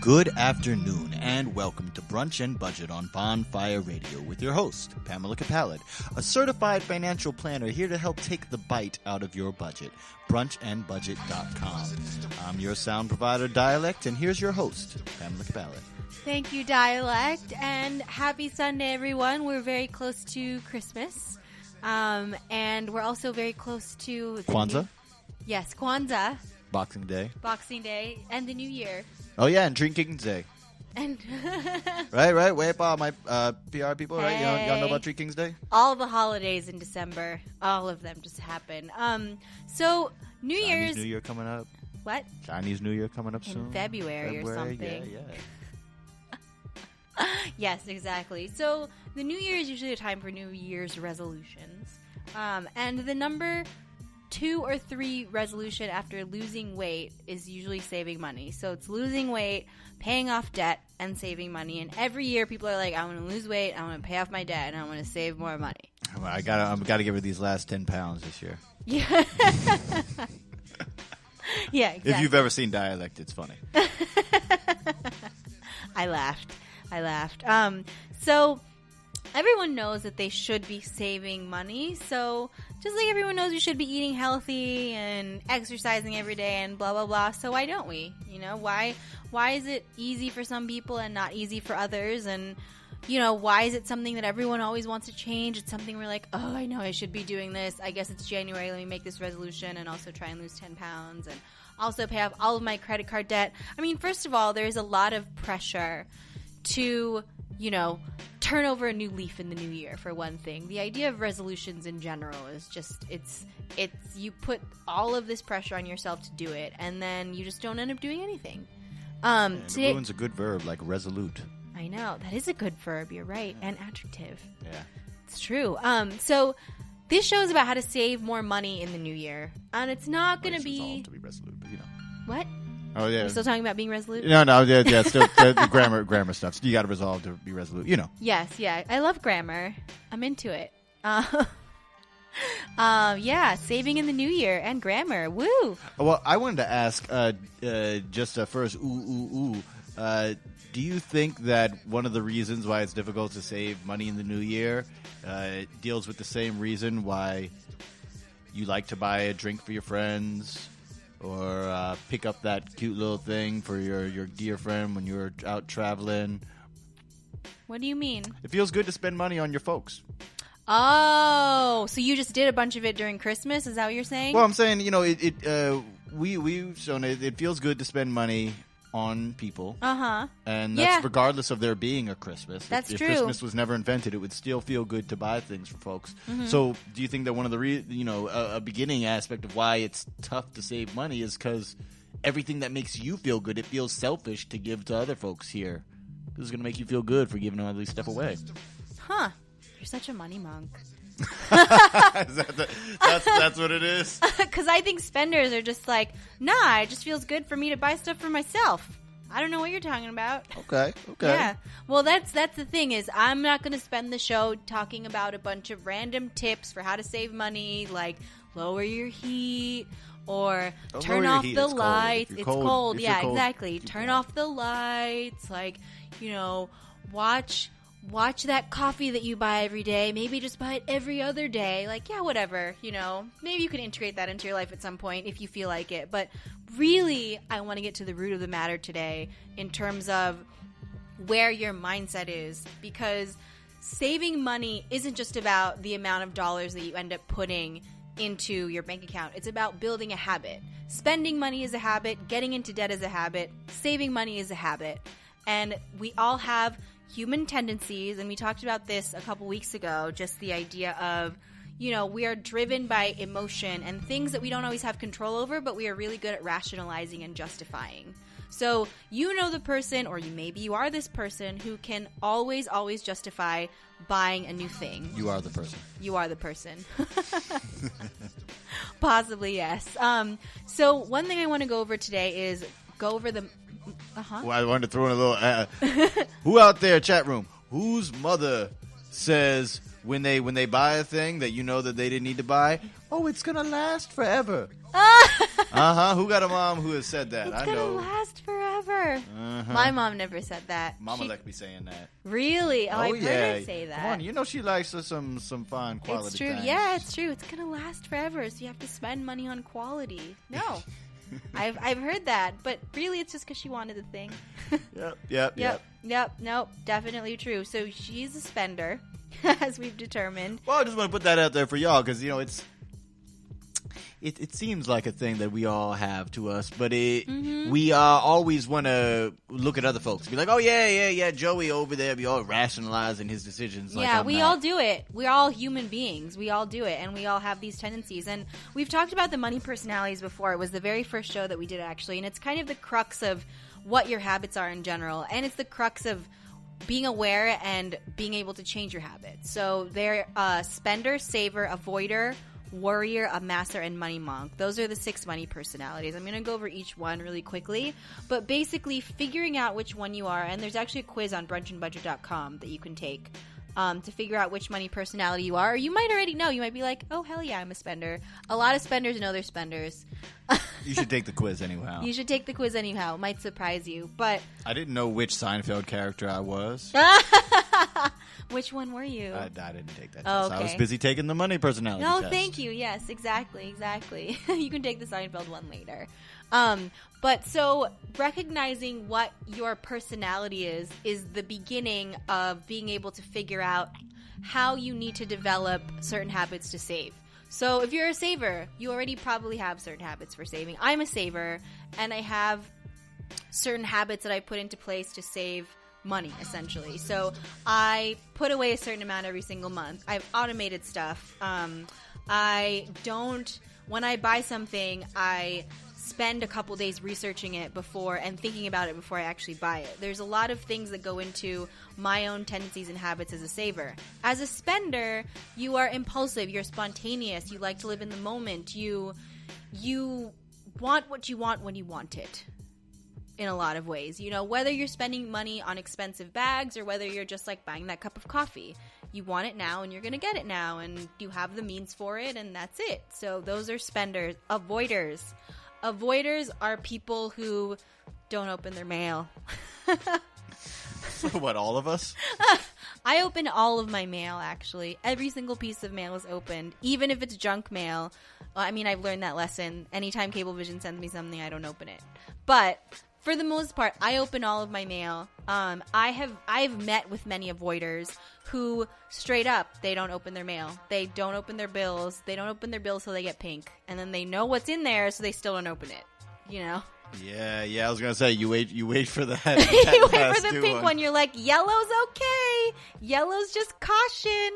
Good afternoon, and welcome to Brunch and Budget on Bonfire Radio with your host, Pamela Capalid, a certified financial planner here to help take the bite out of your budget. BrunchAndBudget.com. I'm your sound provider, Dialect, and here's your host, Pamela Capalid. Thank you, Dialect, and happy Sunday, everyone. We're very close to Christmas, and we're also very close to... Kwanzaa? Yes, Kwanzaa. Boxing Day, and the New Year. Oh, yeah, and Drinking Day. And Right. Wait, my PR people, right? Y'all know about Three Kings Day? all the holidays in December, all of them just happen. So New Chinese Year's... New Year coming up. What? Chinese New Year coming up soon. In February or something. Yeah. Yes, exactly. So the New Year is usually a time for New Year's resolutions. And the number 2 or 3 resolution after losing weight is usually saving money. So it's losing weight, paying off debt, and saving money. And every year people are like, I want to lose weight, I want to pay off my debt, and I want to save more money. I gotta get rid of these last 10 pounds this year. Yeah. Yeah, exactly. If you've ever seen Dialect, it's funny. I laughed. So everyone knows that they should be saving money. So just like everyone knows you should be eating healthy and exercising every day and blah, blah, blah. So why don't we? You know, why is it easy for some people and not easy for others? And, you know, why is it something that everyone always wants to change? It's something we're like, oh, I know I should be doing this. I guess it's January. Let me make this resolution and also try and lose 10 pounds and also pay off all of my credit card debt. I mean, first of all, there's a lot of pressure to, you know, turn over a new leaf in the new year, for one thing. The idea of resolutions in general is just, it's you put all of this pressure on yourself to do it, and then you just don't end up doing anything. Today, ruin's a good verb, like resolute. I know. That is a good verb. You're right. And adjective. Yeah. It's true. So this show is about how to save more money in the new year. And it's not going to be resolute, but you know. What? Oh, yeah. We're still talking about being resolute? No, yeah, still the grammar stuff. You got to resolve to be resolute, you know. Yes, yeah. I love grammar. I'm into it. Yeah, saving in the new year and grammar. Woo! Well, I wanted to ask, just first, do you think that one of the reasons why it's difficult to save money in the new year deals with the same reason why you like to buy a drink for your friends or pick up that cute little thing for your dear friend when you're out traveling? What do you mean? It feels good to spend money on your folks. Oh, so you just did a bunch of it during Christmas? Is that what you're saying? Well, I'm saying, you know, we've shown it feels good to spend money on people. Uh-huh. And that's regardless of there being a Christmas. That's if true. Christmas was never invented, it would still feel good to buy things for folks. Mm-hmm. So do you think that one of the, a beginning aspect of why it's tough to save money is because everything that makes you feel good, it feels selfish to give to other folks here. This is going to make you feel good for giving all these stuff away. Huh. You're such a money monk. That's what it is? Because I think spenders are just like, nah, it just feels good for me to buy stuff for myself. I don't know what you're talking about. Okay. Yeah. Well, that's the thing is I'm not going to spend the show talking about a bunch of random tips for how to save money, like lower your heat or turn off the lights. It's cold. Yeah, exactly. Turn off the lights. Like, you know, watch that coffee that you buy every day. Maybe just buy it every other day. Like, yeah, whatever, you know. Maybe you can integrate that into your life at some point if you feel like it. But really, I want to get to the root of the matter today in terms of where your mindset is. Because saving money isn't just about the amount of dollars that you end up putting into your bank account. It's about building a habit. Spending money is a habit. Getting into debt is a habit. Saving money is a habit. And we all have human tendencies, and we talked about this a couple weeks ago, just the idea of, you know, we are driven by emotion and things that we don't always have control over, but we are really good at rationalizing and justifying. So you know the person, or maybe you are this person who can always justify buying a new thing. You are the person. You are the person. Possibly, yes. So one thing I want to go over today is go over the... Well, I wanted to throw in a little... who out there, chat room, whose mother says when they buy a thing that you know that they didn't need to buy, oh, it's going to last forever? Who got a mom who has said that? It's going to last forever. forever. My mom never said that. Mama like me saying that. Really? Oh, I've heard her say that. Come on, you know she likes some fine quality. It's true. Things. Yeah, it's true. It's gonna last forever, so you have to spend money on quality. No, I've heard that, but really, it's just because she wanted the thing. Yep. Nope. Definitely true. So she's a spender, as we've determined. Well, I just want to put that out there for y'all because it seems like a thing that we all have to us, but we always want to look at other folks, be like, oh yeah, Joey over there, be all rationalizing his decisions. Yeah, we all do it. We're all human beings. We all do it, and we all have these tendencies. And we've talked about the money personalities before. It was the very first show that we did, actually, and it's kind of the crux of what your habits are in general, and it's the crux of being aware and being able to change your habits. So they're spender, saver, avoider, warrior, amasser, and money monk. Those are the 6 money personalities. I'm going to go over each one really quickly, but basically figuring out which one you are, and there's actually a quiz on brunchandbudget.com that you can take to figure out which money personality you are. Or you might already know. You might be like, oh, hell yeah, I'm a spender. A lot of spenders know they're spenders. You should take the quiz anyhow. You should take the quiz anyhow. It might surprise you, but... I didn't know which Seinfeld character I was. Which one were you? I didn't take that test. Oh, okay. I was busy taking the money personality No, test. thank you. Yes, exactly. You can take the Seinfeld one later. But so recognizing what your personality is the beginning of being able to figure out how you need to develop certain habits to save. So if you're a saver, you already probably have certain habits for saving. I'm a saver, and I have certain habits that I put into place to save money, essentially. So I put away a certain amount every single month. I've automated stuff. When I buy something, I spend a couple days researching it before and thinking about it before I actually buy it. There's a lot of things that go into my own tendencies and habits as a saver. As a spender, you are impulsive, you're spontaneous, you like to live in the moment, you want what you want when you want it. In a lot of ways, whether you're spending money on expensive bags or whether you're just like buying that cup of coffee, you want it now and you're going to get it now and you have the means for it and that's it. So those are spenders. Avoiders are people who don't open their mail. So what, all of us? I open all of my mail, actually. Every single piece of mail is opened, even if it's junk mail. I mean, I've learned that lesson. Anytime Cablevision sends me something, I don't open it. But for the most part, I open all of my mail. I've met with many avoiders who straight up, they don't open their mail. They don't open their bills. They don't open their bills till they get pink. And then they know what's in there, so they still don't open it. Yeah, I was gonna say you wait for that. You wait for the pink one. You're like, yellow's okay. Yellow's just caution.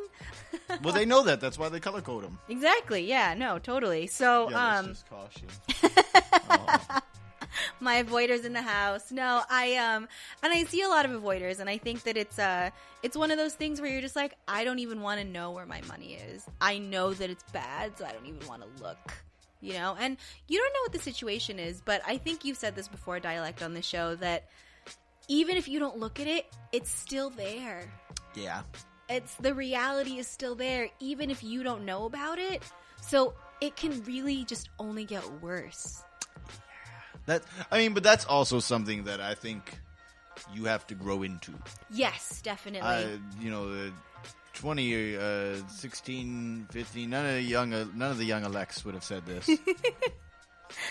Well, they know that. That's why they color code them. Exactly. Yeah. No. Totally. So, yellow's just caution. My avoiders in the house. No, and I see a lot of avoiders, and I think that it's one of those things where you're just like, I don't even want to know where my money is. I know that it's bad, so I don't even want to look. And you don't know what the situation is, but I think you've said this before, Dialect, on the show, that even if you don't look at it, it's still there. Yeah. The reality is still there, even if you don't know about it. So it can really just only get worse. But that's also something that I think you have to grow into. Yes, definitely. 20, 16, 15, none of the young elects would have said this.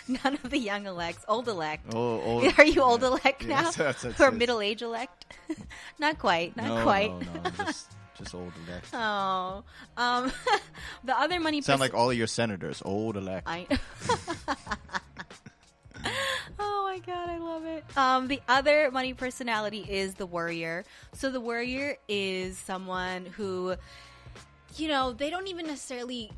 None of the young elects. Old elect. Old, Are you old elect now? Yes, that's or middle age elect? Not quite. No, just old elect. Oh. The other money... Sound like all of your senators. Old elect. Oh my god, I love it. The other money personality is the warrior. So the warrior is someone who, they're not even necessarily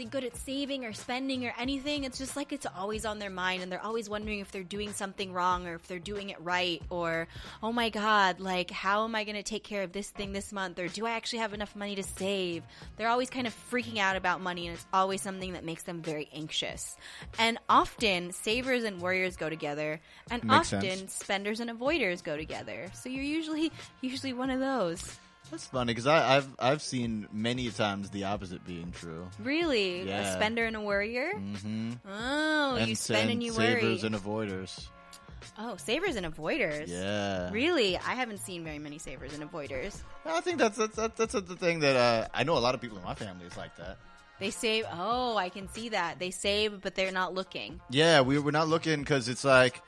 good at saving or spending or anything. It's just like it's always on their mind, and they're always wondering if they're doing something wrong or if they're doing it right, or, oh my god, like, how am I going to take care of this thing this month, or do I actually have enough money to save? They're always kind of freaking out about money, and it's always something that makes them very anxious. And often, savers and warriors go together, and Makes often sense. spenders and avoiders go together. So you're usually one of those. That's funny because I've seen many times the opposite being true. Really? Yeah. A spender and a warrior? Mm-hmm. Oh, And you spend and you worry. savers and avoiders. Oh, savers and avoiders. Yeah. Really? I haven't seen very many savers and avoiders. I think that's the thing that I know a lot of people in my family is like that. They save. Oh, I can see that. They save, but they're not looking. Yeah, we're not looking because it's like,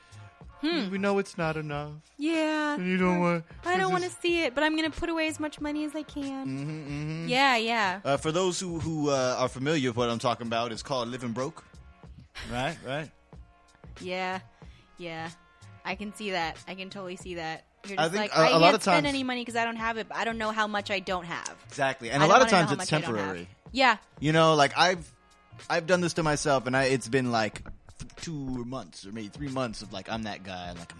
we know it's not enough. Yeah. And you don't want. I don't want to see it, but I'm going to put away as much money as I can. Yeah. For those who are familiar with what I'm talking about, it's called living broke. Right. Yeah. I can see that. I can totally see that. You're I just think like, I a lot can't of spend times- any money because I don't have it, but I don't know how much I don't have. Exactly, and I a lot don't of wanna know times how it's much I don't have. temporary. Yeah. You know, like I've done this to myself, and it's been like 2 months or maybe 3 months of like I'm that guy. Like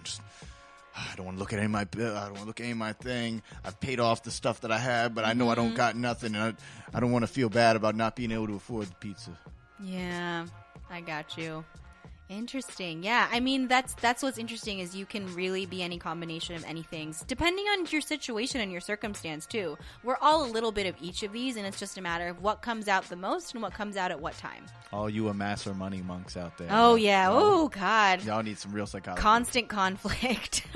I don't want to look at any of my bill. I don't want to look at any of my thing. I've paid off the stuff that I have, but I know I don't got nothing, and I don't want to feel bad about not being able to afford the pizza. Yeah, I got you. Interesting. Yeah, I mean that's what's interesting is you can really be any combination of anything, depending on your situation and your circumstance too. We're all a little bit of each of these, and it's just a matter of what comes out the most and what comes out at what time. All you amass money monks out there. Oh yeah. Oh God. Y'all need some real psychology. Constant conflict.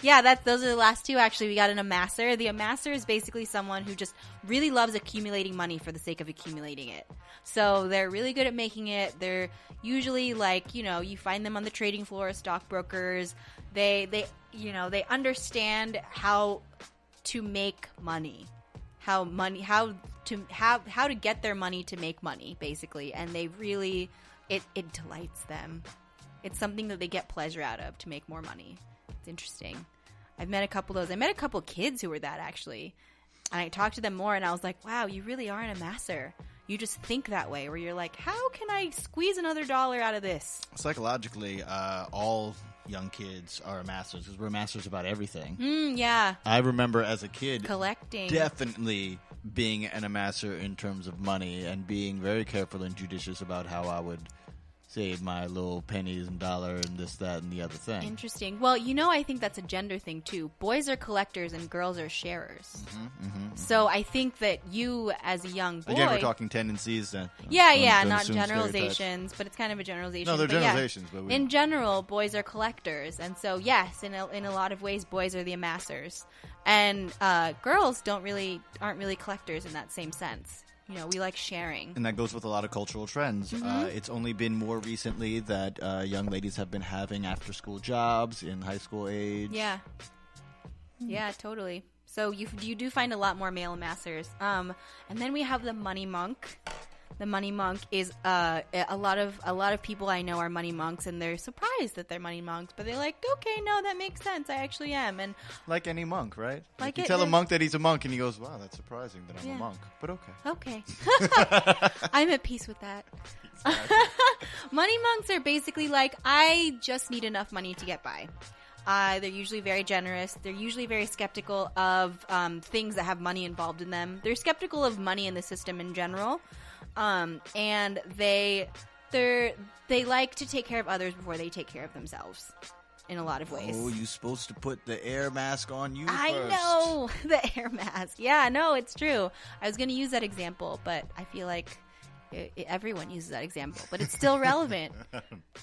Yeah, those are the last two. Actually, we got an amasser. The amasser is basically someone who just really loves accumulating money for the sake of accumulating it. So they're really good at making it. They're usually like, you find them on the trading floor, stockbrokers. They understand how to make money, how to get their money to make money, basically. And they really, it delights them. It's something that they get pleasure out of to make more money. It's interesting. I've met a couple of those. I met a couple of kids who were that, actually. And I talked to them more, and I was like, wow, you really are an amasser. You just think that way, where you're like, how can I squeeze another dollar out of this? Psychologically, all young kids are amassers because we're amassers about everything. Yeah. I remember as a kid collecting. Definitely being an amasser in terms of money and being very careful and judicious about how I would save my little pennies and dollar and this, that, and the other thing. Interesting. Well, I think that's a gender thing, too. Boys are collectors and girls are sharers. So I think that you, as a young boy... Again, we're talking tendencies. Yeah, not generalizations, but it's kind of a generalization. No, they're generalizations. Yeah, but in general, boys are collectors. And so, yes, in a lot of ways, boys are the amassers. And girls aren't really collectors in that same sense. We like sharing. And that goes with a lot of cultural trends. It's only been more recently that young ladies have been having after-school jobs in high school age. Yeah. Yeah, totally. So you do find a lot more male amassers. And then we have the money monk. The money monk is a lot of people I know are money monks, and they're surprised that they're money monks, but they're like, okay, no, that makes sense. I actually am. And like any monk, right? Like you tell a monk that he's a monk, and he goes, wow, that's surprising that I'm a monk. But okay. Okay. I'm at peace with that. Money monks are basically like, I just need enough money to get by. They're usually very generous. They're usually very skeptical of things that have money involved in them. They're skeptical of money in the system in general. And they like to take care of others before they take care of themselves in a lot of ways. Oh, you're supposed to put the air mask on you I first. know, the air mask. Yeah, no, it's true. I was going to use that example, but I feel like everyone uses that example, but it's still relevant.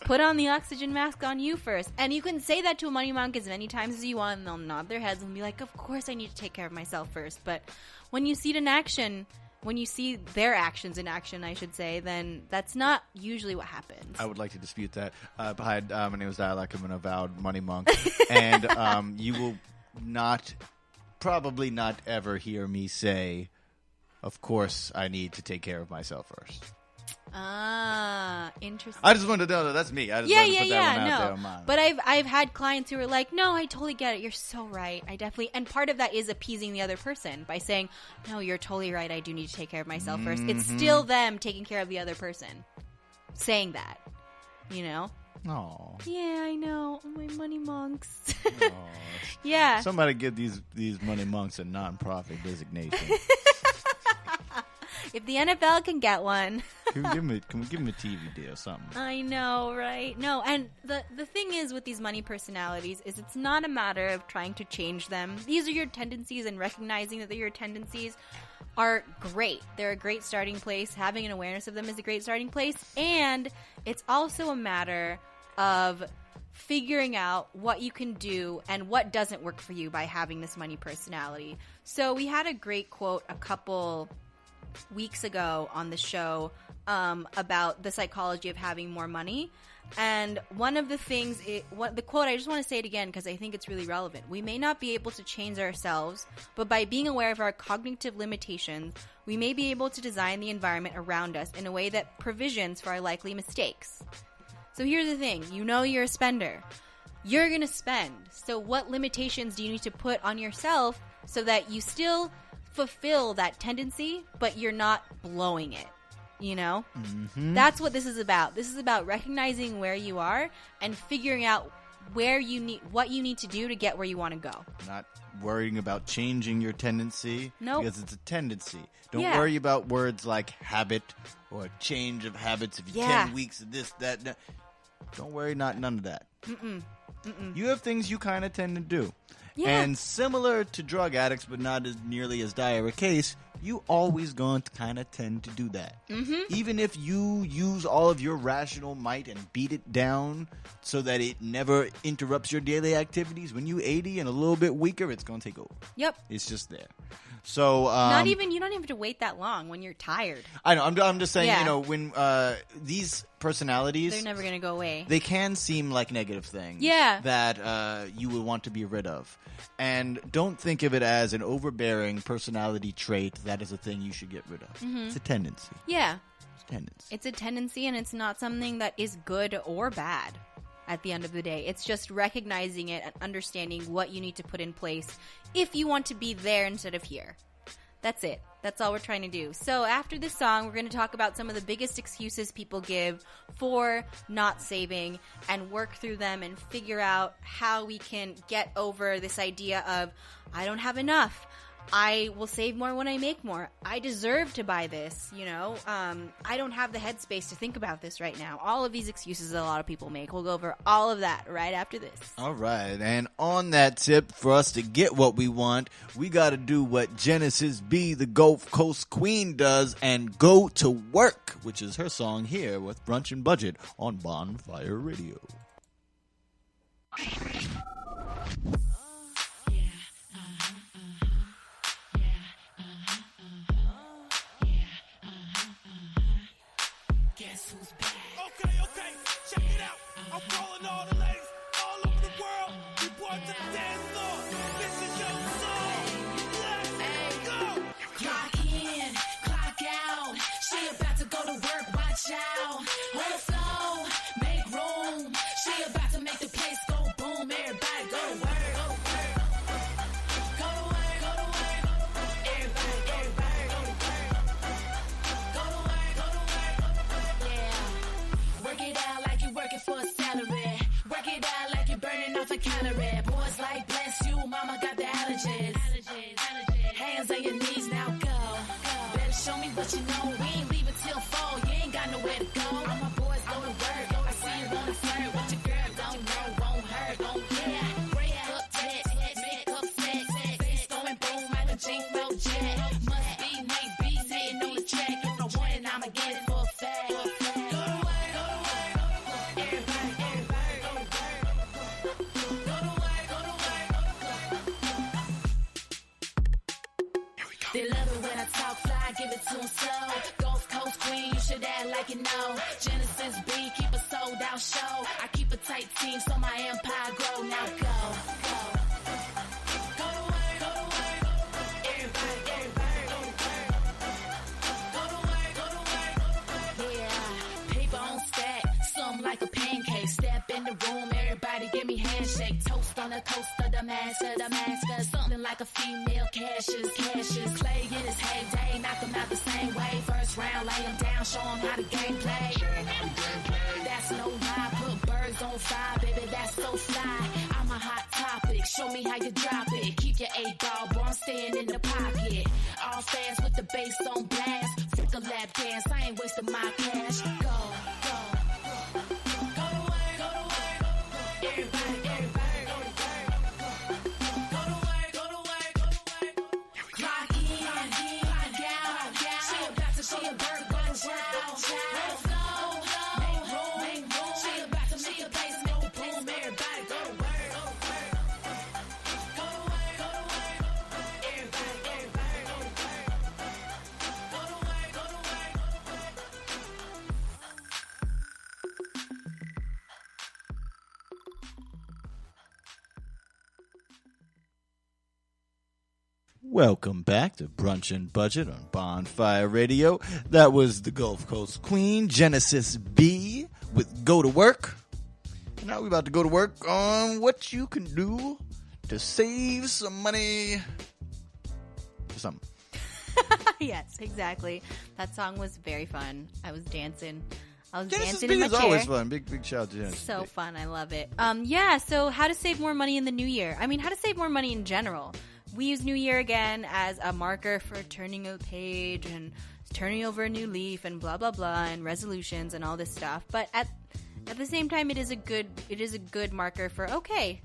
Put on the oxygen mask on you first. And you can say that to a money monk as many times as you want, and they'll nod their heads and be like, of course I need to take care of myself first. But when you see it in action... When you see their actions in action, I should say, then that's not usually what happens. I would like to dispute that. Hi, my name is Dialect. I'm an avowed money monk. And you will probably not ever hear me say, of course I need to take care of myself first. Ah, interesting. I just wanted to know that that's me. I just wanted to put that one out there on mine. But I've had clients who are like, no, I totally get it. You're so right. I definitely, and part of that is appeasing the other person by saying, no, you're totally right. I do need to take care of myself first. It's still them taking care of the other person. Saying that, Oh. Yeah, I know. Oh, my money monks. Oh. Yeah. Somebody give these money monks a non-profit designation. If the NFL can get one. Can we give him a TV deal or something? I know, right? No, and the thing is with these money personalities is it's not a matter of trying to change them. These are your tendencies, and recognizing that they're your tendencies are great. They're a great starting place. Having an awareness of them is a great starting place. And it's also a matter of figuring out what you can do and what doesn't work for you by having this money personality. So we had a great quote a couple weeks ago on the show about the psychology of having more money. And one of the things, the quote, I just want to say it again because I think it's really relevant. We may not be able to change ourselves, but by being aware of our cognitive limitations, we may be able to design the environment around us in a way that provisions for our likely mistakes. So here's the thing. You know you're a spender. You're going to spend. So what limitations do you need to put on yourself so that you still fulfill that tendency, but you're not blowing it? You know? Mm-hmm. That's what this is about. This is about recognizing where you are and figuring out what you need to do to get where you want to go. Not worrying about changing your tendency. Nope. Because it's a tendency. Don't worry about words like habit or change of habits. If you're 10 weeks of this, that. Don't worry, none of that. You have things you kind of tend to do. Yeah. And similar to drug addicts, but not as nearly as dire a case, you always going to kind of tend to do that. Mm-hmm. Even if you use all of your rational might and beat it down so that it never interrupts your daily activities, when you 80 and a little bit weaker, it's going to take over. Yep. It's just there. So you don't even have to wait that long when you're tired. I know. I'm just saying, when these personalities, they're never going to go away. They can seem like negative things that you would want to be rid of. And don't think of it as an overbearing personality trait that is a thing you should get rid of. Mm-hmm. It's a tendency. Yeah. It's a tendency. It's a tendency, and it's not something that is good or bad at the end of the day. It's just recognizing it and understanding what you need to put in place if you want to be there instead of here. That's it. That's all we're trying to do. So after this song, we're going to talk about some of the biggest excuses people give for not saving and work through them and figure out how we can get over this idea of, I don't have enough. I will save more when I make more. I deserve to buy this, I don't have the headspace to think about this right now. All of these excuses that a lot of people make. We'll go over all of that right after this. All right. And on that tip, for us to get what we want, we got to do what Genesis B, the Gulf Coast Queen, does and go to work, which is her song here with Brunch and Budget on Bonfire Radio. They love it when I talk fly, give it to them slow. Gulf Coast Queen, you should act like you know. Genesis B, keep a sold out show. I keep a tight team so my empire grow. Now go. Go to work, go to work. Everybody, everybody, go to work. Go to work, go to work. Yeah, paper on stack, something like a pancake. Step in the room, everybody give me handshake. Toast on the coast of the master, something like a female Cassius. Clay in his heyday, knock him out the same way. First round, lay him down, show him how the game play. That's no lie, put birds on fire, baby, that's so fly. I'm a hot topic, show me how you drop it. Keep your 8-ball, boy, I'm staying in the pocket. All fast with the bass on blast. Flick a lap dance, I ain't wasting my cash. Go. She a Welcome back to Brunch and Budget on Bonfire Radio. That was the Gulf Coast Queen, Genesis B, with Go to Work. And now we're about to go to work on what you can do to save some money for something. Yes, exactly. That song was very fun. I was dancing. Genesis dancing B in my is chair. always fun. Big shout out to Genesis So B. fun. I love it. Yeah, so how to save more money in the new year. I mean, how to save more money in general. We use New Year again as a marker for turning a page and turning over a new leaf and blah, blah, blah, and resolutions and all this stuff. But at the same time, it is a good marker for, okay,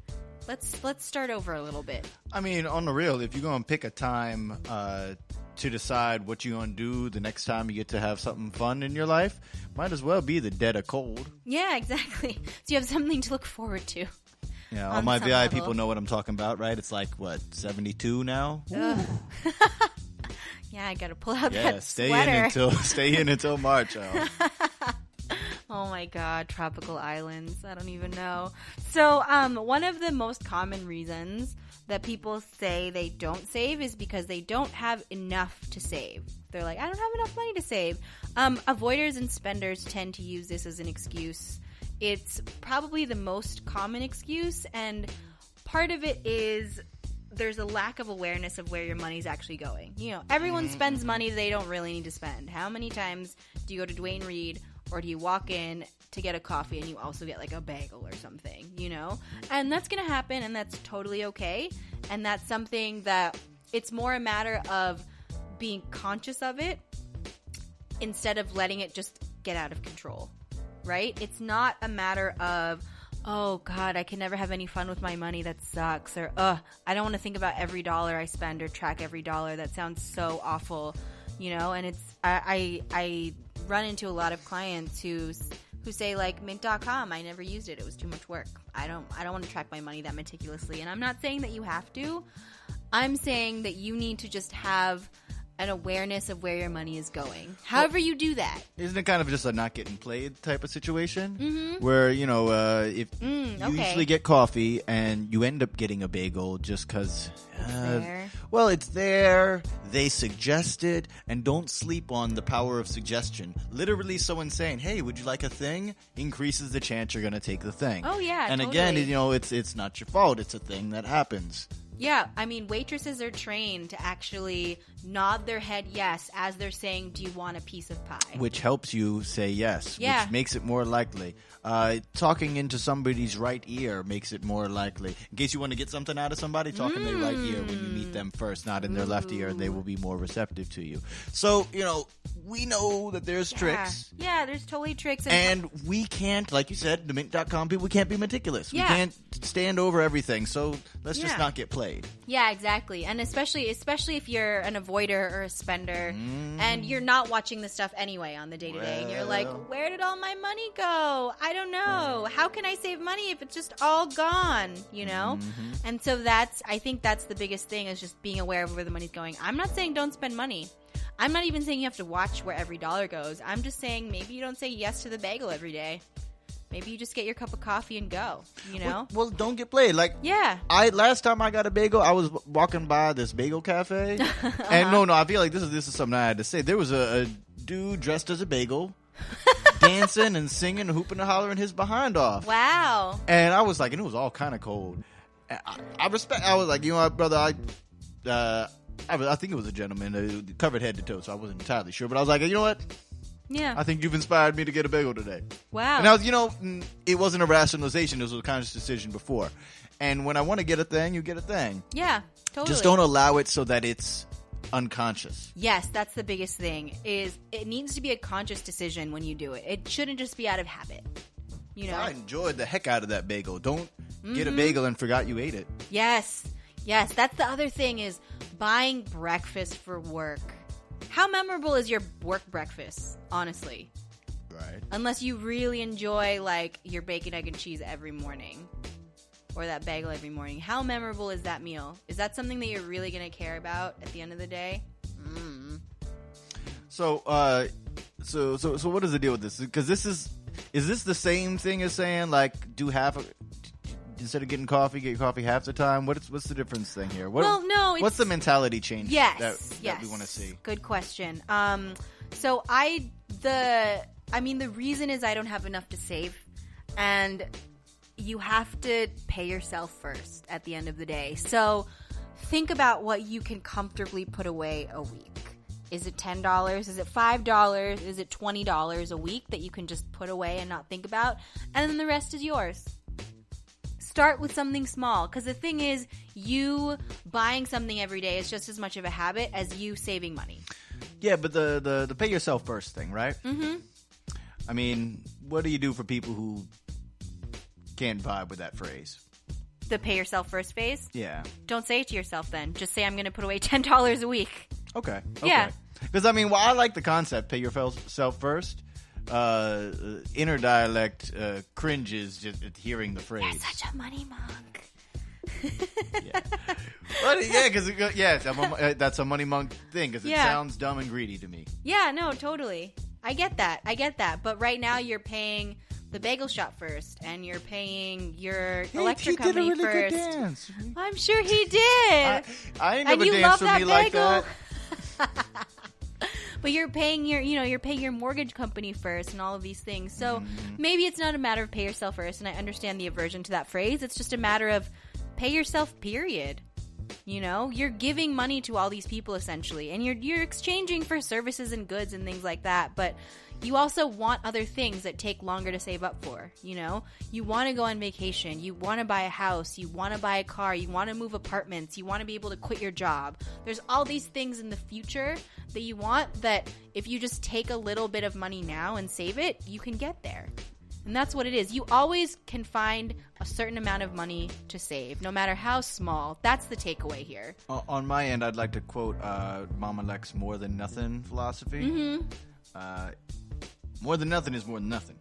let's start over a little bit. I mean, on the real, if you're going to pick a time to decide what you're going to do the next time you get to have something fun in your life, might as well be the dead of cold. Yeah, exactly. So you have something to look forward to. Yeah, all my VI people know what I'm talking about, right? It's like, what, 72 now? Yeah, I got to pull out that sweater. Stay in until March, Al. Oh my God, tropical islands. I don't even know. So, one of the most common reasons that people say they don't save is because they don't have enough to save. They're like, I don't have enough money to save. Avoiders and spenders tend to use this as an excuse. It's probably the most common excuse, and part of it is there's a lack of awareness of where your money's actually going. You know, everyone spends money they don't really need to spend. How many times do you go to Duane Reade, or do you walk in to get a coffee and you also get like a bagel or something, you know? And that's going to happen, and that's totally okay. And that's something that it's more a matter of being conscious of it instead of letting it just get out of control, right? It's not a matter of, oh God, I can never have any fun with my money. That sucks. Or, I don't want to think about every dollar I spend or track every dollar. That sounds so awful, you know? And it's, I run into a lot of clients who say like Mint.com, I never used it. It was too much work. I don't want to track my money that meticulously. And I'm not saying that you have to. I'm saying that you need to just have an awareness of where your money is going. However you do that. Isn't it kind of just a not getting played type of situation? Mm-hmm. Where, you know, if you usually get coffee and you end up getting a bagel just because, well, it's there, they suggest it, and don't sleep on the power of suggestion. Literally someone saying, hey, would you like a thing? Increases the chance you're going to take the thing. Oh, yeah, and totally. again, you know, it's not your fault. It's a thing that happens. Yeah, I mean, waitresses are trained to actually nod their head yes as they're saying, do you want a piece of pie? Which helps you say yes, yeah. Which makes it more likely. Talking into somebody's right ear makes it more likely. In case you want to get something out of somebody, talk in their right ear when you meet them first, not in their left ear, and they will be more receptive to you. So, you know, we know that there's tricks. Yeah, there's totally tricks. And we can't, like you said, the Mint.com people, we can't be meticulous. Yeah. We can't stand over everything, so let's just not get played. Yeah, exactly. And especially if you're an avoider or a spender and you're not watching the stuff anyway on the day-to-day, and you're like, where did all my money go? I don't know. How can I save money if it's just all gone, you know? And so I think that's the biggest thing, is just being aware of where the money's going. I'm not saying don't spend money. I'm not even saying you have to watch where every dollar goes. I'm just saying maybe you don't say yes to the bagel every day. Maybe you just get your cup of coffee and go, you know? Well, don't get played. Like, yeah. Last time I got a bagel, I was walking by this bagel cafe. And no, I feel like this is something I had to say. There was a dude dressed as a bagel, dancing and singing, hooping and hollering his behind off. Wow. And I was like, and it was all kind of cold. I was like, you know what, brother, I think it was a gentleman, covered head to toe, so I wasn't entirely sure. But I was like, you know what? Yeah. I think you've inspired me to get a bagel today. Wow. And I was, you know, it wasn't a rationalization. It was a conscious decision before. And when I want to get a thing, you get a thing. Yeah, totally. Just don't allow it so that it's unconscious. Yes, that's the biggest thing, is it needs to be a conscious decision when you do it. It shouldn't just be out of habit. You know? I enjoyed the heck out of that bagel. Don't get a bagel and forgot you ate it. Yes. Yes, that's the other thing, is buying breakfast for work. How memorable is your work breakfast, honestly? Right. Unless you really enjoy, like, your bacon, egg, and cheese every morning. Or that bagel every morning. How memorable is that meal? Is that something that you're really going to care about at the end of the day? So what is the deal with this? Because is this the same thing as saying, like, do half instead of getting coffee, get your coffee half the time? What's the difference thing here? Well, no, what's the mentality change yes, that we want to see? Good question. So the reason is I don't have enough to save, and you have to pay yourself first at the end of the day. So think about what you can comfortably put away a week. Is it $10? Is it $5? Is it $20 a week that you can just put away and not think about? And then the rest is yours. Start with something small, because the thing is, you buying something every day is just as much of a habit as you saving money. Yeah, but the pay yourself first thing, right? Mm-hmm. I mean, what do you do for people who can't vibe with that phrase? The pay yourself first phase? Yeah. Don't say it to yourself then. Just say, I'm going to put away $10 a week. Okay. Yeah. Because, I mean, well, I like the concept, pay yourself first. Inner dialect cringes just at hearing the phrase. You're such a money monk. Yeah. But, because that's a money monk thing, because it sounds dumb and greedy to me. Yeah, no, totally. I get that. But right now you're paying the bagel shop first, and you're paying your electric company first. He did a really first. good dance. I'm sure he did. I ain't never and you danced love for that me bagel. like that. But you're paying your mortgage company first and all of these things. So maybe it's not a matter of pay yourself first, and I understand the aversion to that phrase. It's just a matter of pay yourself, period. You're giving money to all these people essentially, and you're exchanging for services and goods and things like that. But you also want other things that take longer to save up for. You want to go on vacation, you want to buy a house, you want to buy a car, you want to move apartments, you want to be able to quit your job. There's all these things in the future that you want, that if you just take a little bit of money now and save it, you can get there. And that's what it is. You always can find a certain amount of money to save, no matter how small. That's the takeaway here. On my end, I'd like to quote Mama Lex more than nothing philosophy. Mm-hmm. More than nothing is more than nothing.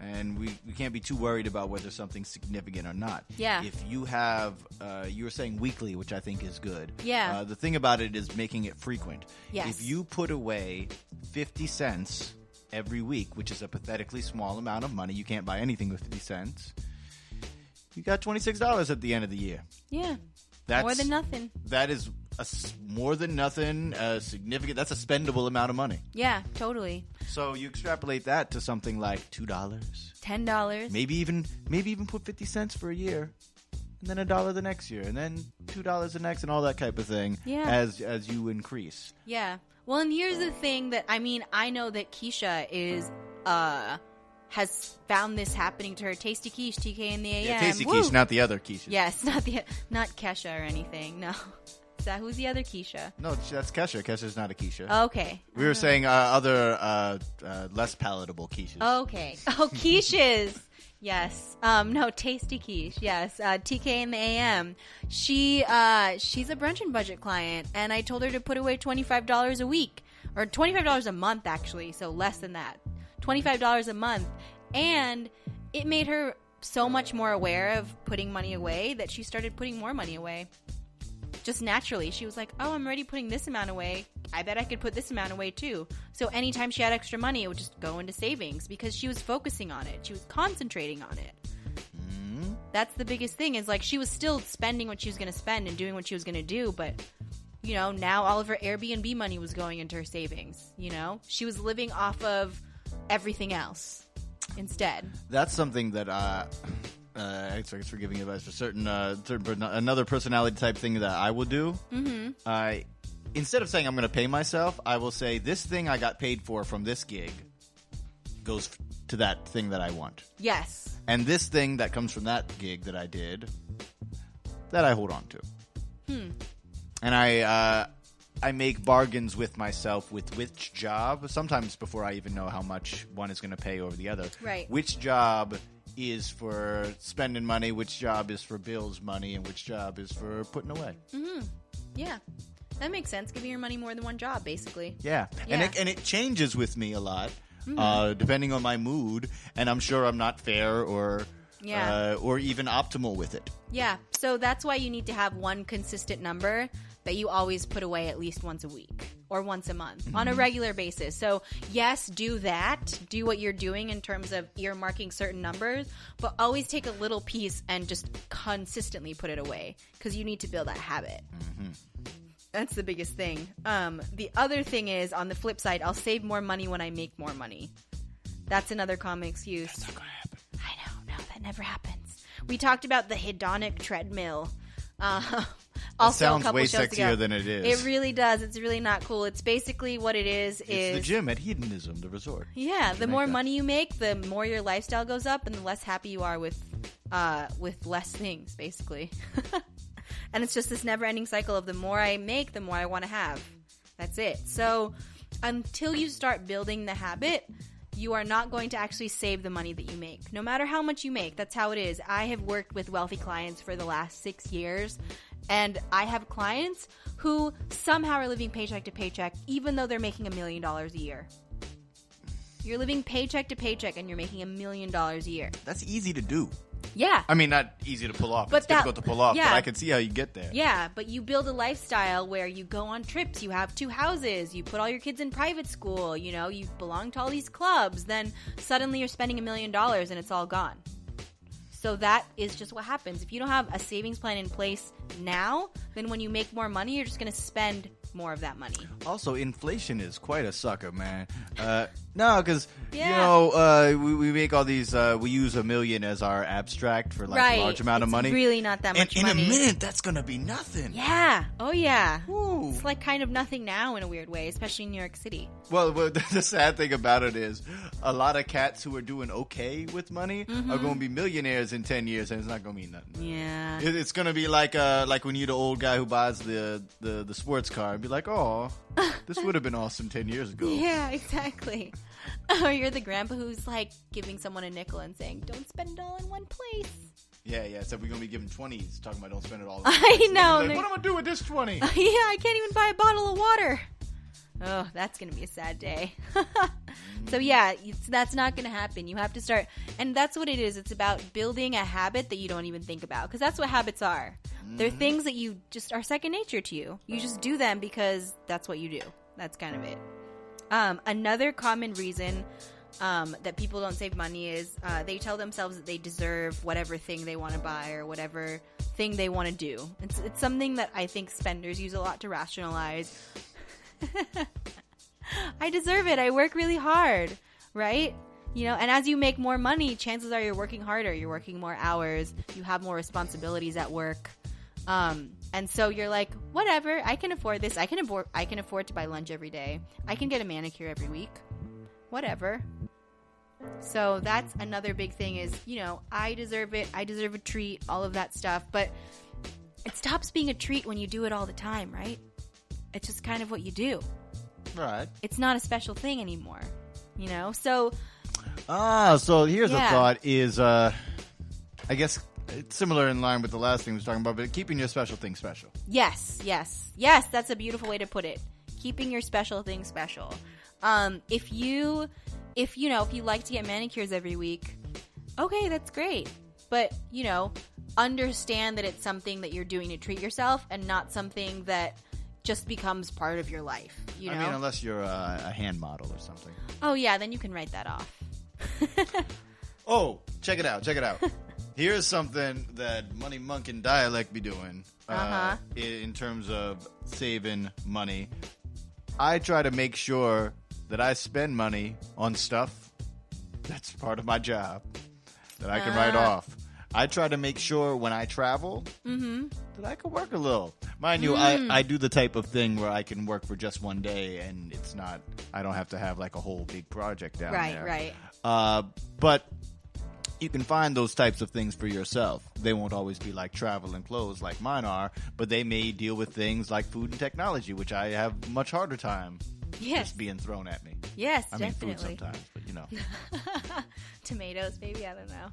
And we can't be too worried about whether something's significant or not. Yeah. If you have, you were saying weekly, which I think is good. Yeah. The thing about it is making it frequent. Yes. If you put away 50 cents every week, which is a pathetically small amount of money, you can't buy anything with 50 cents, you got $26 at the end of the year. Yeah. That's more than nothing. That is more than nothing, significant. That's a spendable amount of money. Yeah, totally. So you extrapolate that to something like $2, $10, maybe even put 50 cents for a year, and then $1 the next year, and then $2 the next, and all that type of thing. Yeah. As you increase. Yeah. Well, and here's the thing that I know that Keisha has found this happening to her. Tasty Quiche, TK in the AM. Yeah, Tasty Woo! Quiche, not the other Keisha. Yes, not Kesha or anything. No. Is that who's the other Keisha? No, that's Kesha. Kesha's not a Keisha. Okay. We were saying other less palatable Keishas. Okay. Oh, Quiches. Yes. No, Tasty Quiche. Yes. TK in the AM. She's a brunch and budget client, and I told her to put away $25 a week, or $25 a month actually, so less than that. $25 a month, and it made her so much more aware of putting money away that she started putting more money away. Just naturally, she was like, oh, I'm already putting this amount away. I bet I could put this amount away too. So anytime she had extra money, it would just go into savings because she was focusing on it. She was concentrating on it. Mm-hmm. That's the biggest thing, is like she was still spending what she was going to spend and doing what she was going to do, but now all of her Airbnb money was going into her savings. She was living off of everything else instead. That's something that thanks for giving advice for certain another personality type thing that I will do. Mm-hmm. Instead of saying I'm going to pay myself, I will say this thing I got paid for from this gig goes to that thing that I want. Yes. And this thing that comes from that gig that I did, that I hold on to. And I make bargains with myself with which job, sometimes before I even know how much one is going to pay over the other. Right. Which job is for spending money, which job is for bills money, and which job is for putting away. Mm-hmm. Yeah. That makes sense. Giving your money more than one job, basically. Yeah. Yeah. And it changes with me a lot, Mm-hmm. depending on my mood, and I'm sure I'm not fair or or even optimal with it. Yeah, so that's why you need to have one consistent number that you always put away at least once a week or once a month on a regular basis. So yes, do that. Do what you're doing in terms of earmarking certain numbers, but always take a little piece and just consistently put it away because you need to build that habit. That's the biggest thing. The other thing is, on the flip side, I'll save more money when I make more money. That's another common excuse. That's not going to happen. I know. No, that never happens. We talked about the hedonic treadmill. Also, sounds a couple way shows sexier ago. than it is. It really does. It's really not cool. It's basically what it is. It's the gym at Hedonism, the resort. Yeah, the more money you make, the more your lifestyle goes up, and the less happy you are with less things, basically. And it's just this never-ending cycle of the more I make, the more I want to have. That's it. So until you start building the habit, you are not going to actually save the money that you make. No matter how much you make, that's how it is. I have worked with wealthy clients for the last 6 years, and I have clients who somehow are living paycheck to paycheck, even though they're making $1 million a year. You're living paycheck to paycheck, and you're making $1 million a year. That's easy to do. Yeah. I mean, not easy to pull off. But it's difficult to pull off, yeah. but I can see how you get there. Yeah, but you build a lifestyle where you go on trips, you have 2 houses, you put all your kids in private school, you know, you belong to all these clubs, then suddenly you're spending $1 million and it's all gone. So that is just what happens. If you don't have a savings plan in place now, then when you make more money, you're just going to spend more of that money. Also, inflation is quite a sucker, man. No, because, Yeah. you know, we make all these, we use $1 million as our abstract for like a large amount of money. It's really not that much and money. in a minute, that's going to be nothing. Yeah. Oh, yeah. Ooh. It's like kind of nothing now in a weird way, especially in New York City. Well, the sad thing about it is a lot of cats who are doing okay with money are going to be millionaires in 10 years, and it's not going to mean nothing. Yeah. It's going to be like when you're the old guy who buys the sports car and be like, oh, this would have been awesome 10 years ago. Yeah, exactly. Or you're the grandpa who's like giving someone a nickel and saying, don't spend it all in one place. Yeah. So we're going to be giving 20s, talking about don't spend it all. I know. Like, what am I going to do with this 20? Yeah, I can't even buy a bottle of water. Oh, that's going to be a sad day. So yeah, that's not going to happen. You have to start. And that's what it is. It's about building a habit that you don't even think about. Because that's what habits are. They're things that you just are second nature to you. You just do them because that's what you do. That's kind of it. Another common reason that people don't save money is they tell themselves that they deserve whatever thing they want to buy or whatever thing they want to do. It's something that I think spenders use a lot to rationalize. I deserve it. I work really hard, right? You know, and as you make more money, chances are you're working harder. You're working more hours. You have more responsibilities at work. And so you're like, whatever, I can afford this. I can afford to buy lunch every day. I can get a manicure every week. Whatever. So that's another big thing is, you know, I deserve it. I deserve a treat, all of that stuff. But it stops being a treat when you do it all the time, right? It's just kind of what you do. Right. It's not a special thing anymore, you know? So so here's Yeah. a thought is, I guess it's similar in line with the last thing we was talking about, but keeping your special thing special. yes, that's a beautiful way to put it. Keeping your special thing special. If you like to get manicures every week, okay, that's great. But, you know, understand that it's something that you're doing to treat yourself and not something that just becomes part of your life, you know? I mean, unless you're a hand model or something. Oh, yeah, then you can write that off. Oh, check it out. Here's something that Money Monk and Dialect be doing in terms of saving money. I try to make sure that I spend money on stuff that's part of my job that I can write off. I try to make sure when I travel that I can work a little. Mind you, I do the type of thing where I can work for just one day and it's not, I don't have to have like a whole big project down there. Right. But you can find those types of things for yourself. They won't always be like travel and clothes like mine are, but they may deal with things like food and technology, which I have much harder time just being thrown at me. Yes, I mean, definitely. food sometimes, but you know. Tomatoes, maybe, I don't know.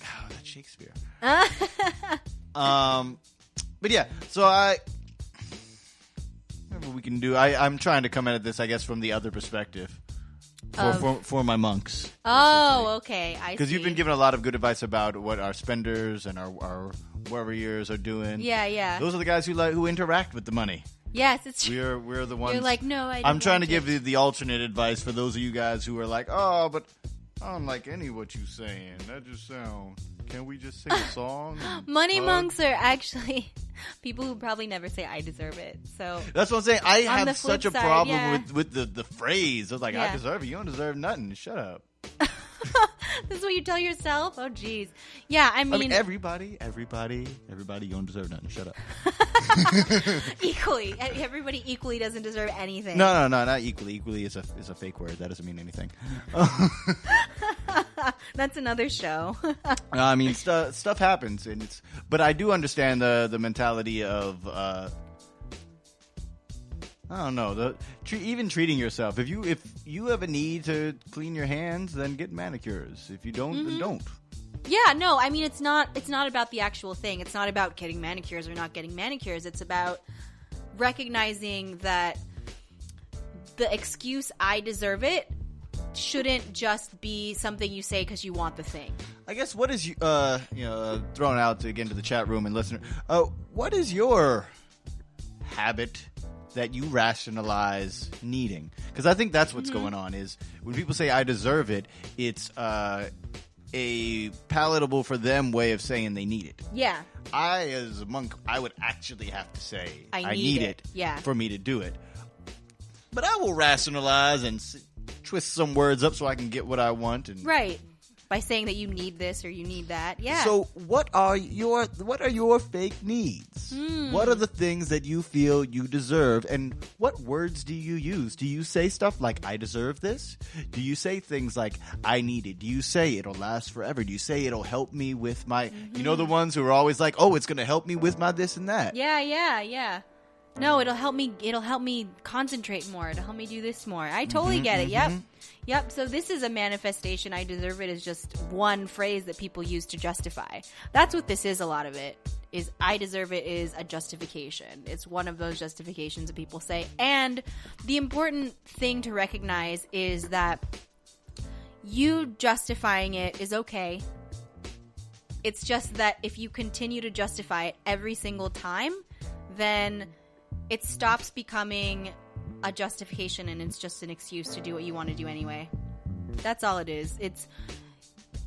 Oh, that's Shakespeare. But yeah, so whatever we can do. I'm trying to come at this, I guess, from the other perspective. For my monks. Oh, okay. I see. Because you've been giving a lot of good advice about what our spenders and our warriors are doing. Yeah. Those are the guys who interact with the money. Yes, it's true. We're the ones. You're like, no, I don't I'm trying to like give it. you the alternate advice for those of you guys who are like, oh, but I don't like any of what you're saying. That just sounds. Can we just sing a song? Money monks are actually people who probably never say "I deserve it." So that's what I'm saying. I On the have such a flip side, problem yeah. with the phrase. I was like, I Yeah. deserve it. You don't deserve nothing. Shut up. this is what you tell yourself. Oh, geez. Yeah, I I mean, mean, everybody, you don't deserve nothing. Shut up. equally. Everybody equally doesn't deserve anything. No, not equally. Equally is a fake word. That doesn't mean anything. That's another show. I mean, stuff happens, and but I do understand the mentality of I don't know, even treating yourself. If you have a need to clean your hands, then get manicures. If you don't, then don't. Yeah, no, I mean, it's not about the actual thing. It's not about getting manicures or not getting manicures. It's about recognizing that the excuse "I deserve it" shouldn't just be something you say because you want the thing. I guess what is thrown out to get into the chat room and listener. What is your habit that you rationalize needing? Because I think that's what's going on. Is when people say "I deserve it," it's a palatable for them way of saying they need it. Yeah. I, as a monk, I would actually have to say I need it. Yeah. for me to do it. But I will rationalize and twist some words up so I can get what I want. And Right. By saying that you need this or you need that. Yeah. So what are your fake needs? What are the things that you feel you deserve, and what words do you use? Do you say stuff like "I deserve this"? Do you say things like "I need it"? Do you say it'll last forever? Do you say it'll help me with my you know, the ones who are always like, "Oh, it's going to help me with my this and that." Yeah. No, it'll help me concentrate more. It'll help me do this more. I totally get it. Yep. So this is a manifestation. "I deserve it" is just one phrase that people use to justify. That's what this is. A lot of it is "I deserve it" is a justification. It's one of those justifications that people say. And the important thing to recognize is that you justifying it is okay. It's just that if you continue to justify it every single time, then it stops becoming a justification and it's just an excuse to do what you want to do anyway. That's all it is. It's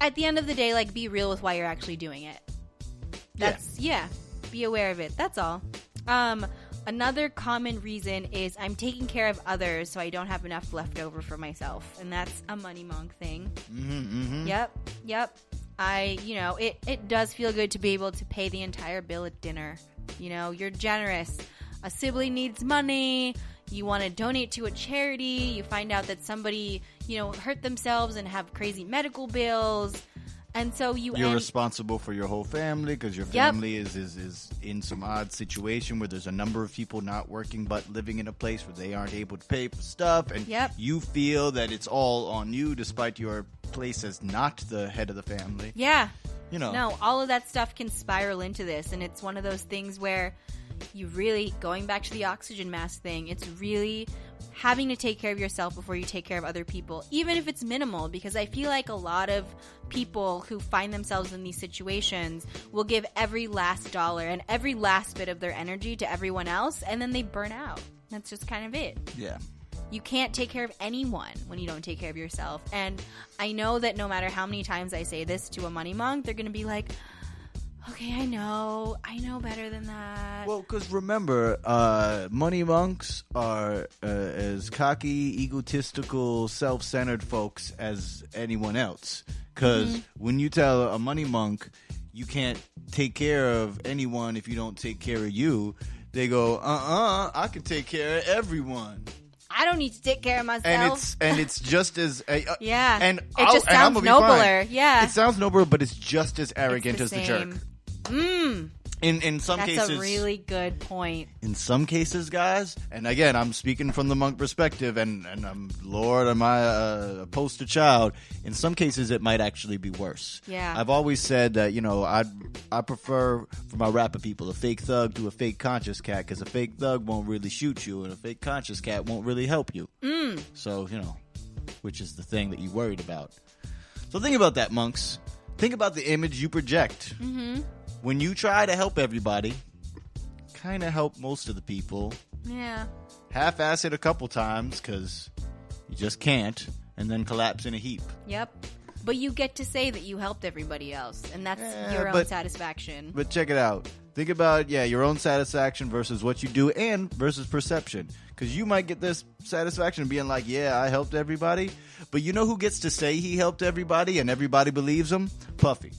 at the end of the day, like, be real with why you're actually doing it. Be aware of it. That's all. Another common reason is I'm taking care of others so I don't have enough left over for myself. And that's a money monk thing. Yep. It does feel good to be able to pay the entire bill at dinner. You know, you're generous. A sibling needs money. You want to donate to a charity. You find out that somebody, hurt themselves and have crazy medical bills. And so you're responsible for your whole family because your family is in some odd situation where there's a number of people not working but living in a place where they aren't able to pay for stuff. And you feel that it's all on you despite your place as not the head of the family. Yeah. No, all of that stuff can spiral into this. And it's one of those things where you really, going back to the oxygen mask thing, it's really having to take care of yourself before you take care of other people, even if it's minimal, because I feel like a lot of people who find themselves in these situations will give every last dollar and every last bit of their energy to everyone else, and then they burn out. That's just kind of it. Yeah. You can't take care of anyone when you don't take care of yourself. And I know that no matter how many times I say this to a money monk, they're going to be like, okay, I know better than that. Well, because remember, money monks are as cocky, egotistical, self-centered folks as anyone else. Because when you tell a money monk you can't take care of anyone if you don't take care of you, they go, I can take care of everyone. I don't need to take care of myself. And it's just as yeah. And it just sounds nobler. Yeah, it sounds nobler, but it's just as arrogant as the jerk. In some cases, that's a really good point. In some cases, guys, and again, I'm speaking from the monk perspective, and I'm Lord, am I a poster child? In some cases, it might actually be worse. Yeah, I've always said that I prefer for my rapper people a fake thug to a fake conscious cat, because a fake thug won't really shoot you, and a fake conscious cat won't really help you. So which is the thing that you worried about. So think about that, monks. Think about the image you project. Mm-hmm. When you try to help everybody, kind of help most of the people. Yeah. Half-ass it a couple times because you just can't, and then collapse in a heap. Yep. But you get to say that you helped everybody else, and that's your own satisfaction. But check it out. Think about, your own satisfaction versus what you do and versus perception. Because you might get this satisfaction being like, yeah, I helped everybody. But you know who gets to say he helped everybody and everybody believes him? Puffy.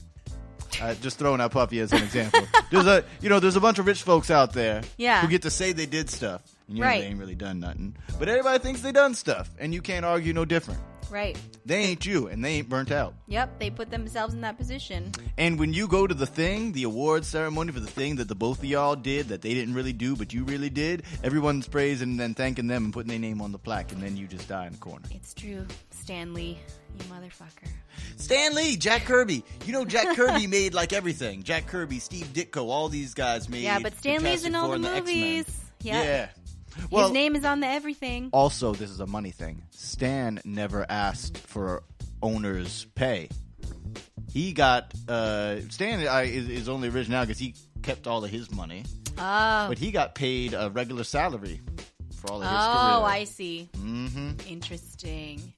Just throwing out Puffy as an example. There's a bunch of rich folks out there who get to say they did stuff. And they ain't really done nothing. But everybody thinks they done stuff, and you can't argue no different. Right. They ain't you, and they ain't burnt out. Yep, they put themselves in that position. And when you go to the awards ceremony for the thing that the both of y'all did that they didn't really do, but you really did, everyone's praising and then thanking them and putting their name on the plaque, and then you just die in the corner. It's true. Stan Lee, you motherfucker. Stan Lee, Jack Kirby. You know Jack Kirby made like everything. Jack Kirby, Steve Ditko, all these guys made. Yeah, but Stan Lee's in all the movies. Yep. Yeah. Well, his name is on the everything. Also, this is a money thing. Stan never asked for owner's pay. He got Stan is only rich now because he kept all of his money. Oh, but he got paid a regular salary for all of his career. Oh, I see. Mm-hmm. Interesting.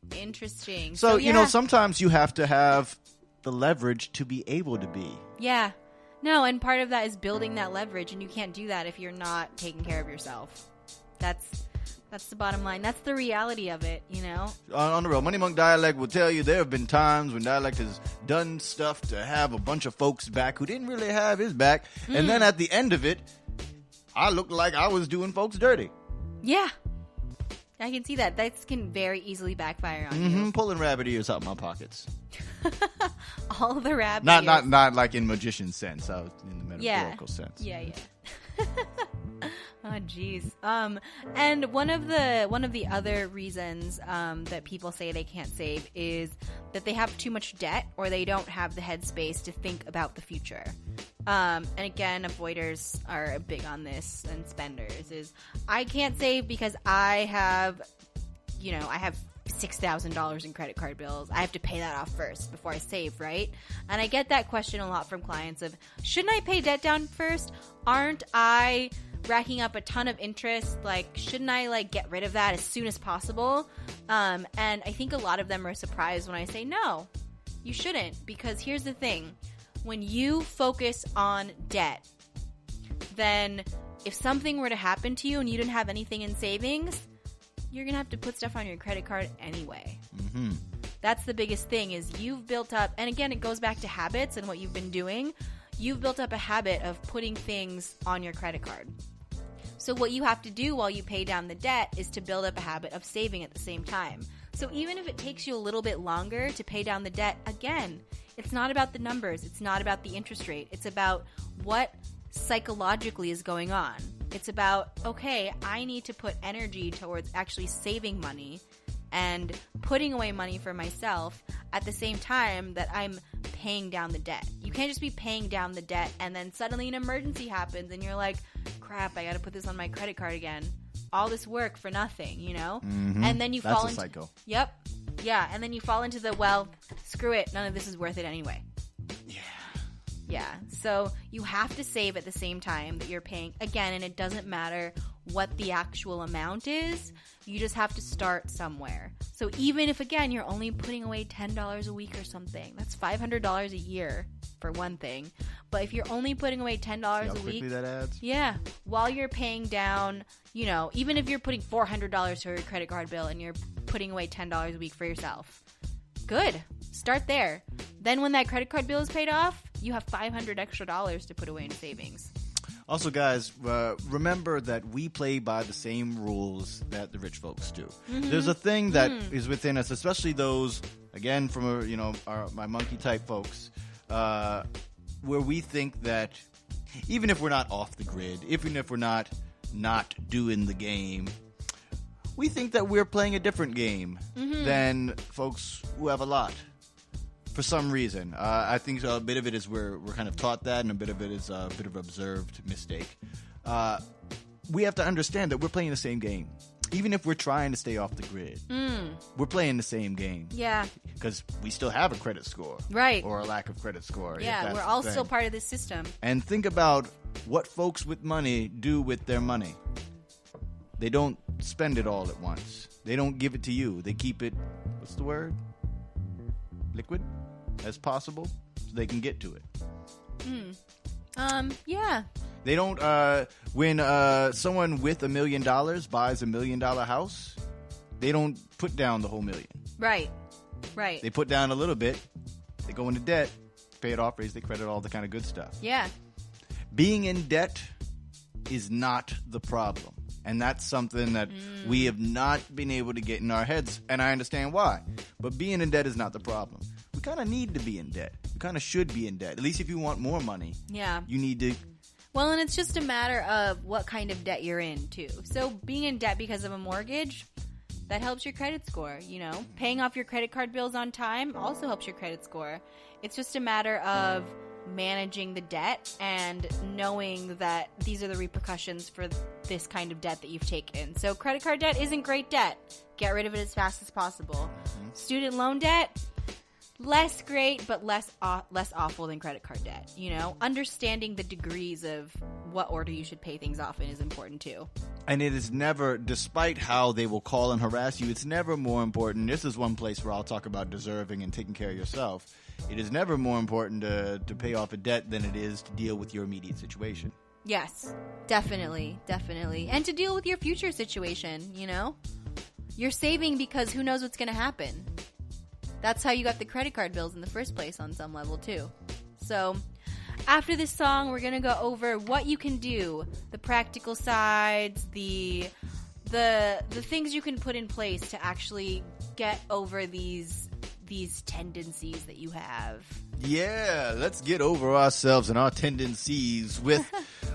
So sometimes you have to have the leverage to be able to be. Yeah. No, and part of that is building that leverage, and you can't do that if you're not taking care of yourself. That's the bottom line. That's the reality of it, On the real, Money Monk Dialect will tell you there have been times when Dialect has done stuff to have a bunch of folks back who didn't really have his back, and then at the end of it, I looked like I was doing folks dirty. Yeah. I can see that. That can very easily backfire on you. Pulling rabbit ears out my pockets. All the rabbit ears. Not like in magician sense. I was in the metaphorical sense. Yeah. Oh, jeez. And one of the other reasons that people say they can't save is that they have too much debt or they don't have the headspace to think about the future. And again, avoiders are big on this, and spenders is I can't save because I have $6,000 in credit card bills. I have to pay that off first before I save, right? And I get that question a lot from clients of, shouldn't I pay debt down first? Aren't I racking up a ton of interest? Like, shouldn't I get rid of that as soon as possible? And I think a lot of them are surprised when I say, no, you shouldn't. Because here's the thing. When you focus on debt, then if something were to happen to you and you didn't have anything in savings, you're going to have to put stuff on your credit card anyway. Mm-hmm. That's the biggest thing is you've built up, and again, it goes back to habits and what you've been doing. You've built up a habit of putting things on your credit card. So what you have to do while you pay down the debt is to build up a habit of saving at the same time. So even if it takes you a little bit longer to pay down the debt, again, it's not about the numbers. It's not about the interest rate. It's about what psychologically is going on. It's about, okay, I need to put energy towards actually saving money and putting away money for myself at the same time that I'm paying down the debt. You can't just be paying down the debt and then suddenly an emergency happens and you're like, crap, I got to put this on my credit card again. All this work for nothing, Mm-hmm. And then you That's fall a into cycle. Yep. Yeah, and then you fall into the, well, screw it, none of this is worth it anyway. Yeah, so you have to save at the same time that you're paying. Again, and it doesn't matter what the actual amount is. You just have to start somewhere. So even if, again, you're only putting away $10 a week or something, that's $500 a year for one thing. But if you're only putting away $10 a week. How quickly that adds? Yeah, while you're paying down, even if you're putting $400 for your credit card bill and you're putting away $10 a week for yourself, good. Start there. Then when that credit card bill is paid off, you have $500 extra to put away in savings. Also, guys, remember that we play by the same rules that the rich folks do. Mm-hmm. There's a thing that is within us, especially those, again, from my monkey type folks, where we think that even if we're not off the grid, even if we're not doing the game, we think that we're playing a different game than folks who have a lot. For some reason. I think a bit of it is we're kind of taught that, and a bit of it is a bit of an observed mistake. We have to understand that we're playing the same game. even if we're trying to stay off the grid, we're playing the same game. Yeah. Because we still have a credit score. Right. Or a lack of credit score. Yeah, we're all still part of this system. And think about what folks with money do with their money. They don't spend it all at once. They don't give it to you. They keep it, what's the word? Liquid as possible so they can get to it. Yeah. They don't, when someone with $1 million buys $1 million house, they don't put down the whole $1 million. Right. They put down a little bit, they go into debt, pay it off, raise their credit, all the kind of good stuff. Yeah. Being in debt is not the problem. And that's something that we have not been able to get in our heads, and I understand why. But being in debt is not the problem. We kind of need to be in debt. We kind of should be in debt. At least if you want more money. Yeah. You need to... Well, and it's just a matter of what kind of debt you're in, too. So being in debt because of a mortgage, that helps your credit score, you know. Paying off your credit card bills on time also helps your credit score. It's just a matter of managing the debt and knowing that these are the repercussions for this kind of debt that you've taken. So credit card debt isn't great debt. Get rid of it as fast as possible. Student loan debt, less great, but less awful than credit card debt. You know, understanding the degrees of what order you should pay things off in is important too. And it is never, despite how they will call and harass you, it's never more important. This is one place where I'll talk about deserving and taking care of yourself. It is never more important to pay off a debt than it is to deal with your immediate situation. Yes, definitely. And to deal with your future situation, you know? You're saving because who knows what's going to happen. That's how you got the credit card bills in the first place on some level, too. So, after this song, we're going to go over what you can do, the practical sides, the things you can put in place to actually get over these tendencies that you have. Yeah, let's get over ourselves and our tendencies with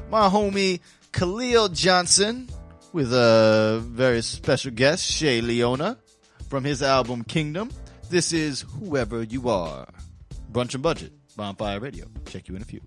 my homie Khalil Johnson with a very special guest, Shay Leona, from his album Kingdom. This is Whoever You Are. Brunch and Budget, Bonfire Radio. Check you in a few.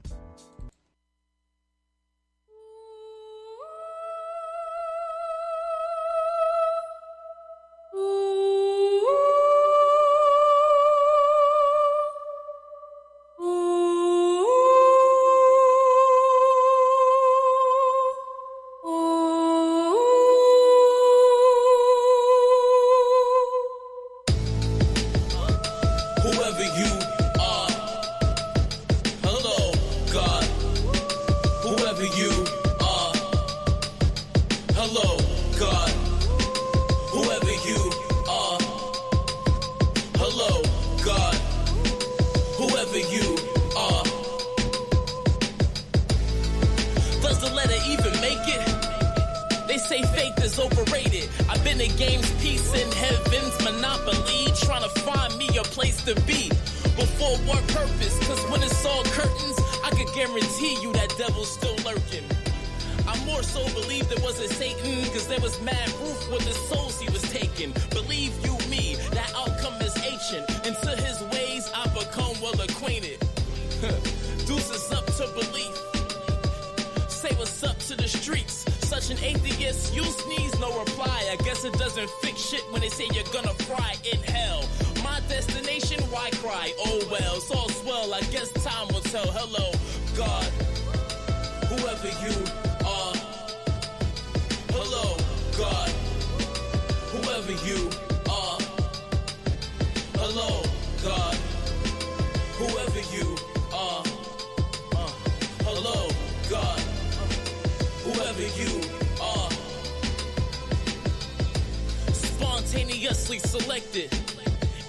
Selected,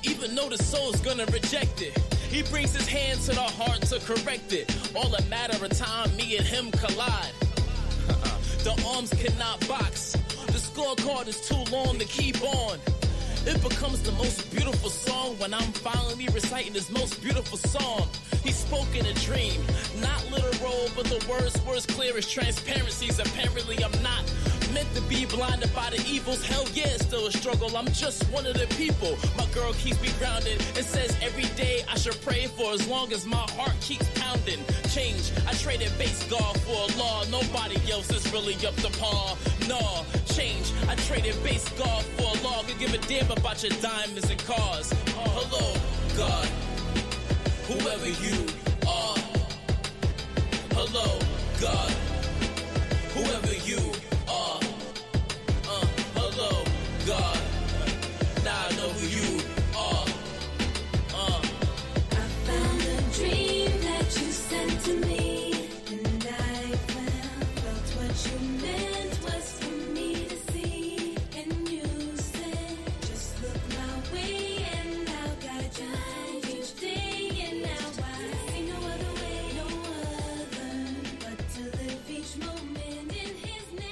even though the soul's gonna reject it. He brings his hand to the heart to correct it. All a matter of time, me and him collide. The arms cannot box. The scorecard is too long to keep on. It becomes the most beautiful song when I'm finally reciting his most beautiful song. He spoke in a dream, not literal, but the words were as clear as transparencies. Apparently I'm not meant to be blinded by the evils. Hell yeah, it's still a struggle. I'm just one of the people. My girl keeps me grounded and says every day I should pray for as long as my heart keeps pounding. Change, I traded base golf for a law. Nobody else is really up to par. No, change. I traded base guard for a law. Could give a damn about your diamonds and cars. Hello, God, whoever you are. Hello, God, whoever you are. Hello, God, now I know who you are. I found a dream that you sent to me, and I felt what you meant was for me to see. And you said, just look my way, and I'll guide you each day. And now I see no other way, no other, but to live each moment in His name.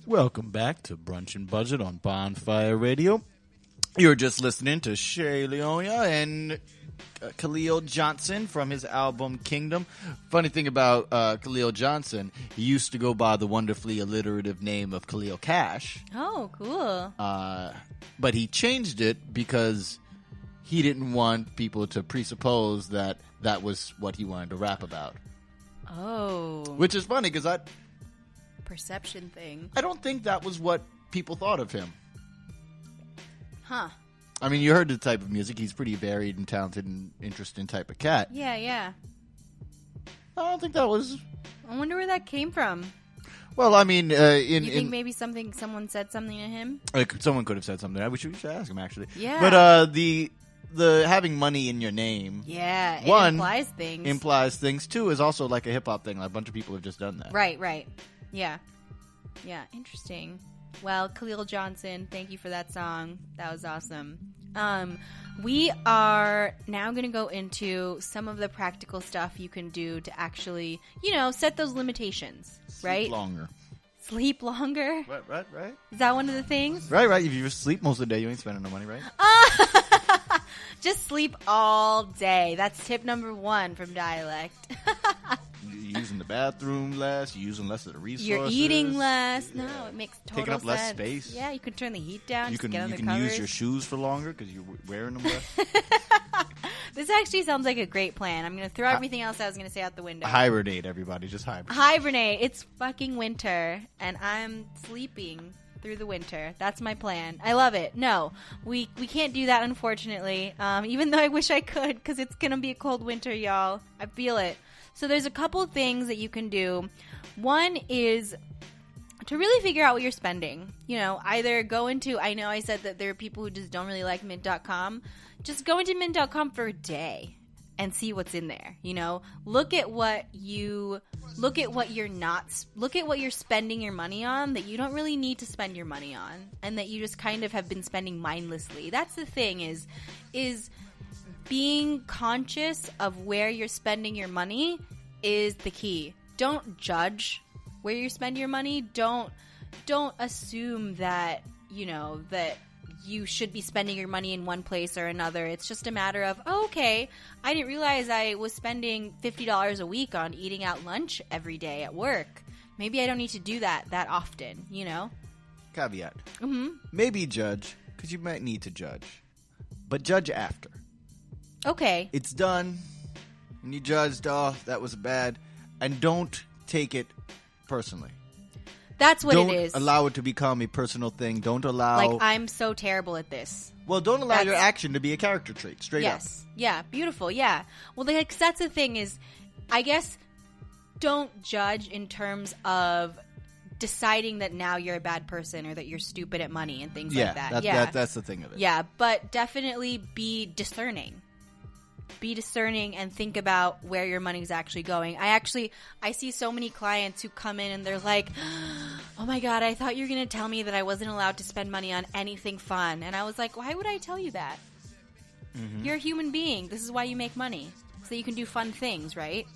Welcome back to Brunch and Budget on Bonfire Radio. You're just listening to Shay Leonia and Khalil Johnson from his album Kingdom. Funny thing about Khalil Johnson, he used to go by the wonderfully alliterative name of Khalil Cash. Oh, cool. But he changed it because he didn't want people to presuppose that that was what he wanted to rap about. Oh. Which is funny because Perception thing. I don't think that was what people thought of him. Huh. I mean, you heard the type of music. He's pretty varied and talented and interesting type of cat. Yeah, yeah. I don't think that was... I wonder where that came from. Well, I mean, You think maybe someone said something to him? someone could have said something. I wish we should ask him, actually. Yeah. But the having money in your name... Yeah, it One, implies things. implies things. Two, is also like a hip-hop thing. Like, a bunch of people have just done that. Right, right. Yeah. Yeah, interesting. Well, Khalil Johnson, thank you for that song. That was awesome. We are now going to go into some of the practical stuff you can do to actually, set those limitations, right? Sleep longer. Sleep longer? Right. Is that one of the things? Right. If you just sleep most of the day, you ain't spending no money, right? Just sleep all day. That's tip number 1 from Dialect. You're using the bathroom less. You're using less of the resources. You're eating less. No, it makes total Taking up sense. less space. Yeah, you can turn the heat down. You just can get under use covers. your shoes for longer because you're wearing them less. This actually sounds like a great plan. I'm going to throw everything else I was going to say out the window. Hibernate, everybody. Just hibernate. Hibernate. It's fucking winter, and I'm sleeping through the winter. That's my plan. I love it. No, we can't do that, unfortunately, even though I wish I could, because it's going to be a cold winter, y'all. I feel it. So there's a couple things that you can do. One is to really figure out what you're spending. Either go into, I know I said that there are people who just don't really like Mint.com. Just go into Mint.com for a day and see what's in there. Look at what you're spending your money on that you don't really need to spend your money on, and that you just kind of have been spending mindlessly. That's the thing is being conscious of where you're spending your money is the key. Don't judge where you spend your money. Don't assume that, that you should be spending your money in one place or another. It's just a matter of, okay, I didn't realize I was spending $50 a week on eating out lunch every day at work. Maybe I don't need to do that often, Caveat. Mm-hmm. Maybe judge, because you might need to judge. But judge after. Okay. It's done. When you judged, that was bad. And don't take it personally. That's what don't it is. Don't allow it to become a personal thing. Don't allow... Like, I'm so terrible at this. Well, don't allow your action to be a character trait, straight up. Yes. Yeah, beautiful, yeah. Well, that's the thing is, I guess, don't judge in terms of deciding that now you're a bad person or that you're stupid at money and things like that. That's the thing of it. Yeah, but definitely be discerning. Be discerning and think about where your money's actually going. I see so many clients who come in and they're like, oh my God, I thought you were going to tell me that I wasn't allowed to spend money on anything fun. And I was like, why would I tell you that? Mm-hmm. You're a human being. This is why you make money. So that you can do fun things, right?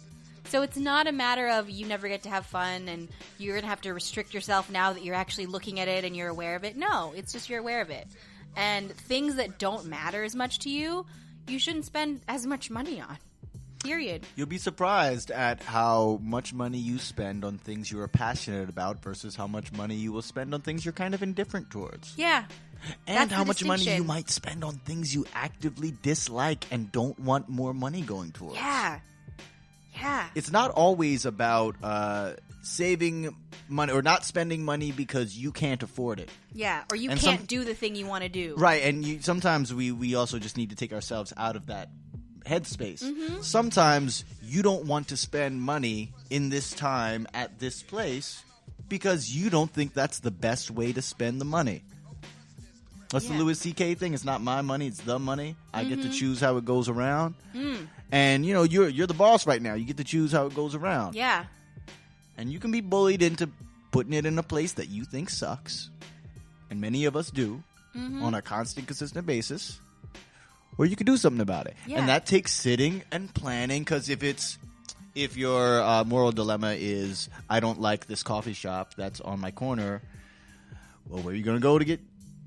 So it's not a matter of you never get to have fun and you're going to have to restrict yourself now that you're actually looking at it and you're aware of it. No, it's just you're aware of it. And things that don't matter as much to you, you shouldn't spend as much money on. Period. You'll be surprised at how much money you spend on things you are passionate about versus how much money you will spend on things you're kind of indifferent towards. Yeah. And how much money you might spend on things you actively dislike and don't want more money going towards. Yeah. It's not always about saving money or not spending money because you can't afford it. Yeah, or you can't do the thing you want to do. Right, and sometimes we also just need to take ourselves out of that headspace. Mm-hmm. Sometimes you don't want to spend money in this time at this place because you don't think that's the best way to spend the money. What's the Louis C.K. thing? It's not my money, it's the money. I get to choose how it goes around. And, you're the boss right now. You get to choose how it goes around. Yeah. And you can be bullied into putting it in a place that you think sucks. And many of us do on a constant, consistent basis. Or you can do something about it. Yeah. And that takes sitting and planning, because if your moral dilemma is, I don't like this coffee shop that's on my corner, well, where are you going to go to get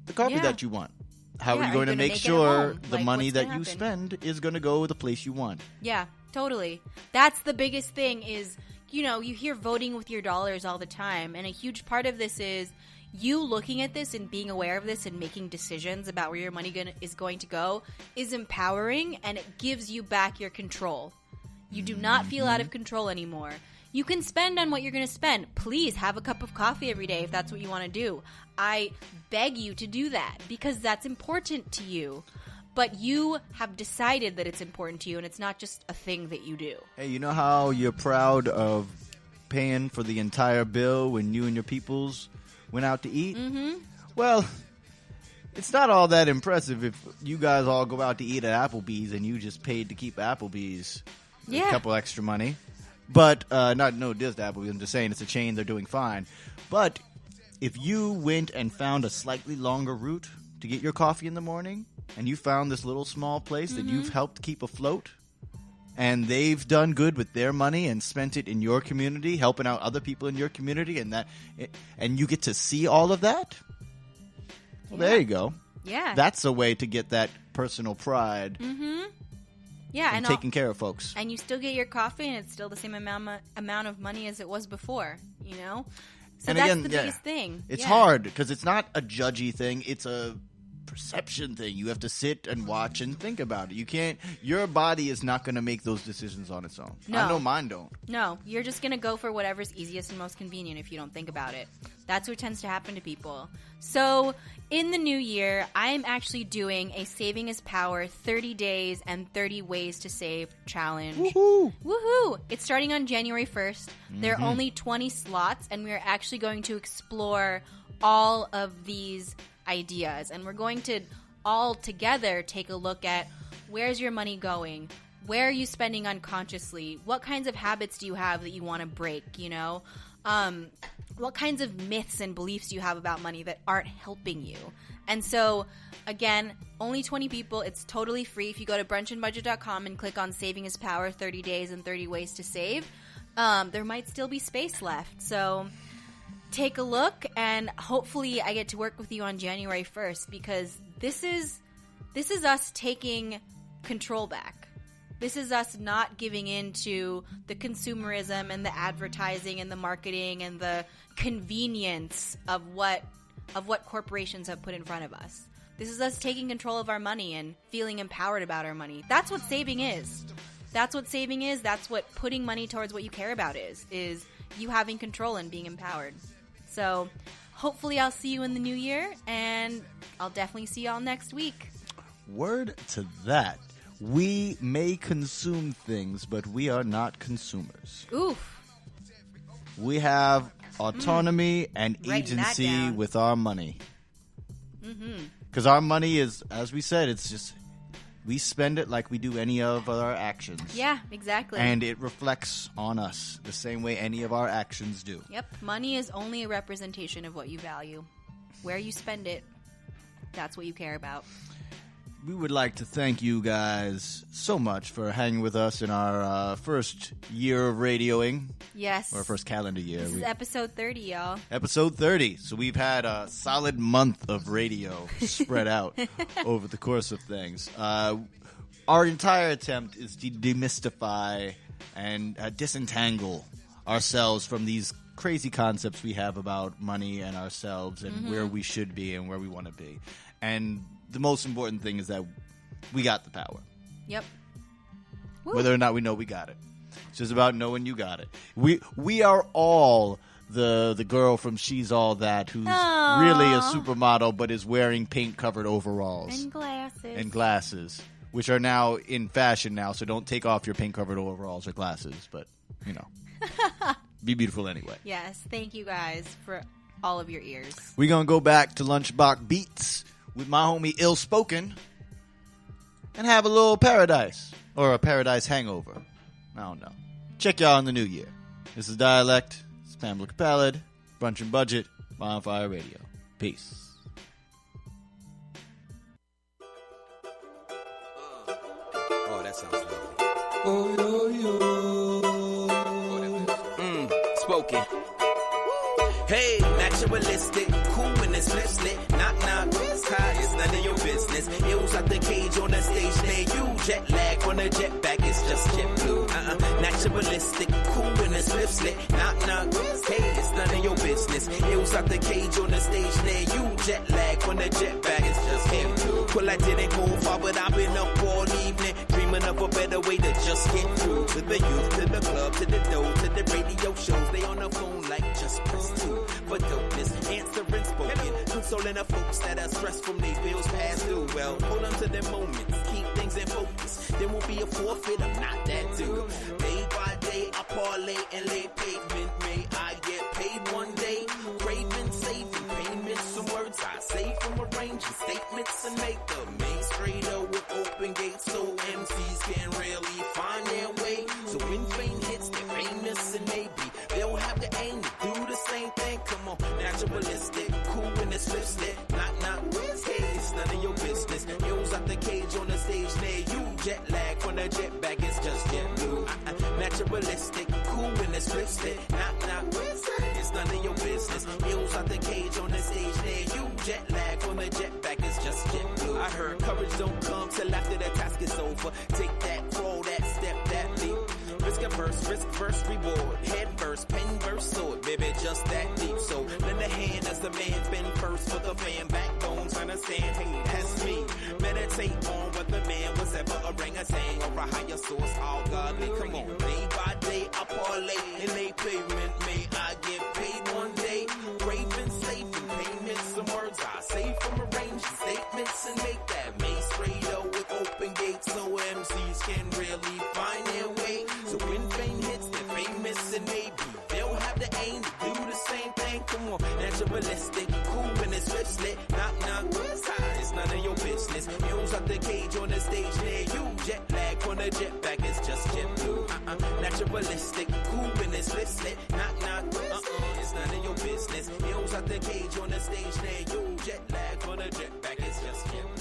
the coffee that you want? How are you going to make sure the money that you spend is going to go to the place you want? Yeah, totally. That's the biggest thing is, you hear voting with your dollars all the time. And a huge part of this is you looking at this and being aware of this and making decisions about where your money is going to go is empowering, and it gives you back your control. You do not feel out of control anymore. You can spend on what you're going to spend. Please have a cup of coffee every day if that's what you want to do. I beg you to do that because that's important to you. But you have decided that it's important to you, and it's not just a thing that you do. Hey, you know how you're proud of paying for the entire bill when you and your peoples went out to eat? Mm-hmm. Well, it's not all that impressive if you guys all go out to eat at Applebee's and you just paid to keep Applebee's a couple extra money. But, no diss to Applebee's, I'm just saying it's a chain, they're doing fine. But if you went and found a slightly longer route to get your coffee in the morning, and you found this little small place that you've helped keep afloat, and they've done good with their money and spent it in your community, helping out other people in your community, and you get to see all of that, well, there you go. Yeah. That's a way to get that personal pride. Mm-hmm. Yeah, and taking care of folks. And you still get your coffee, and it's still the same amount of money as it was before, So and that's again, the biggest thing. It's hard because it's not a judgy thing. It's a perception thing. You have to sit and watch and think about it. You can't. Your body is not going to make those decisions on its own. No. I know mine don't. No, you're just going to go for whatever's easiest and most convenient if you don't think about it. That's what tends to happen to people. So, in the new year, I'm actually doing a Saving is Power 30 Days and 30 Ways to Save challenge. Woohoo! Woohoo! It's starting on January 1st. There are only 20 slots, and we're actually going to explore all of these ideas. And we're going to all together take a look at where's your money going? Where are you spending unconsciously? What kinds of habits do you have that you want to break, What kinds of myths and beliefs do you have about money that aren't helping you? And so, again, only 20 people. It's totally free. If you go to brunchandbudget.com and click on Saving is Power 30 Days and 30 Ways to Save, there might still be space left. So take a look, and hopefully I get to work with you on January 1st because this is us taking control back. This is us not giving in to the consumerism and the advertising and the marketing and the convenience of what corporations have put in front of us. This is us taking control of our money and feeling empowered about our money. That's what saving is. That's what saving is. That's what putting money towards what you care about is you having control and being empowered. So hopefully I'll see you in the new year, and I'll definitely see y'all next week. Word to that. We may consume things, but we are not consumers. Oof. We have autonomy and Writing that agency down. with our money. Because our money is, as we said, it's just, we spend it like we do any of our actions. Yeah, exactly. And it reflects on us the same way any of our actions do. Yep. Money is only a representation of what you value. Where you spend it, that's what you care about. We would like to thank you guys so much for hanging with us in our first year of radioing. Yes. Or first calendar year. This is episode 30, y'all. Episode 30. So we've had a solid month of radio spread out over the course of things. Our entire attempt is to demystify and disentangle ourselves from these crazy concepts we have about money and ourselves and where we should be and where we want to be. And the most important thing is that we got the power. Yep. Woo. Whether or not we know we got it. It's just about knowing you got it. We are all the girl from She's All That who's really a supermodel but is wearing paint-covered overalls. And glasses. Which are now in fashion now, so don't take off your paint-covered overalls or glasses. But, you know, be beautiful anyway. Yes, thank you guys for all of your ears. We're going to go back to Lunchbox Beats with my homie Ill Spoken and have a little paradise. Or a paradise hangover. I don't know. Check y'all in the new year. This is Dialect. It's Pamela Capellid. Brunch and Budget. Bonfire Radio. Peace. Oh, that sounds lovely. Spoken. Hey, naturalistic, cool in this lip slit. Knock, knock, it's none of your business. Ills out the cage on the stage near you. Jet lag on the jet back, it's just jet blue. Naturalistic, cool in this lip slit. Knock, knock, hey, it's none of your business. Ills out the cage on the stage near you. Jet lag on the jet back, it's just him. Well, I didn't go far, but I've been up all evening, dreaming of a better way to just get through. To the youth, to the club, to the dough, to the radio shows. They on the phone like just press 2 for dopeness, answering spoken, consoling the folks that are stressed from their bills past due. Well, hold on to their moments, keep things in focus. There won't be a forfeit, I'm not that dude. Day by day, I parlay and lay pavement. May I get paid one day? Craving, saving payments, some words I say from arranging statements and make the main straighter with open gates so MCs can really find their way. So when fame hits, they're famous and maybe they'll have the aim to do the same thing. Come on, naturalistic, cool in this lip slit. Knock, knock, hey, it's none of your business. Ills out the cage on the stage near you. Jet lag on the jet back, it's just jet blue. Naturalistic, cool in this lip slit. Knock, knock, it's none of your business. Ills out the cage on the stage near you. Jet lag on the jet back, it's just jet blue. I heard courage don't come till after the task is over. Take that, crawl that, step that leap. Risk verse, reward. Head first, pen verse, sword. Baby, just that deep. So lend a hand as the man been first for the fan. Backbones understand, hey, that's me. Meditate on what the man was ever, a orangutan or a higher source, all godly. Come on, day by day, I parlay in a pavement. May I get paid one day? Craving, saving payments, some words I say from arranging statements and make that main straighter with open gates so MCs can really find their way. So when fame hits, they're famous and maybe they'll have the aim to do the same thing. Come on, naturalistic, cool in this lip slit. Knock, knock, it's none of your business. Ills out the cage on the stage near you. Jet lag on the jet back, it's just jet blue. Naturalistic, cool in this lip slit. Knock, knock, it's none of your business. Ills out the cage on the stage near you. Jet lag on the jet back, it's just jet blue.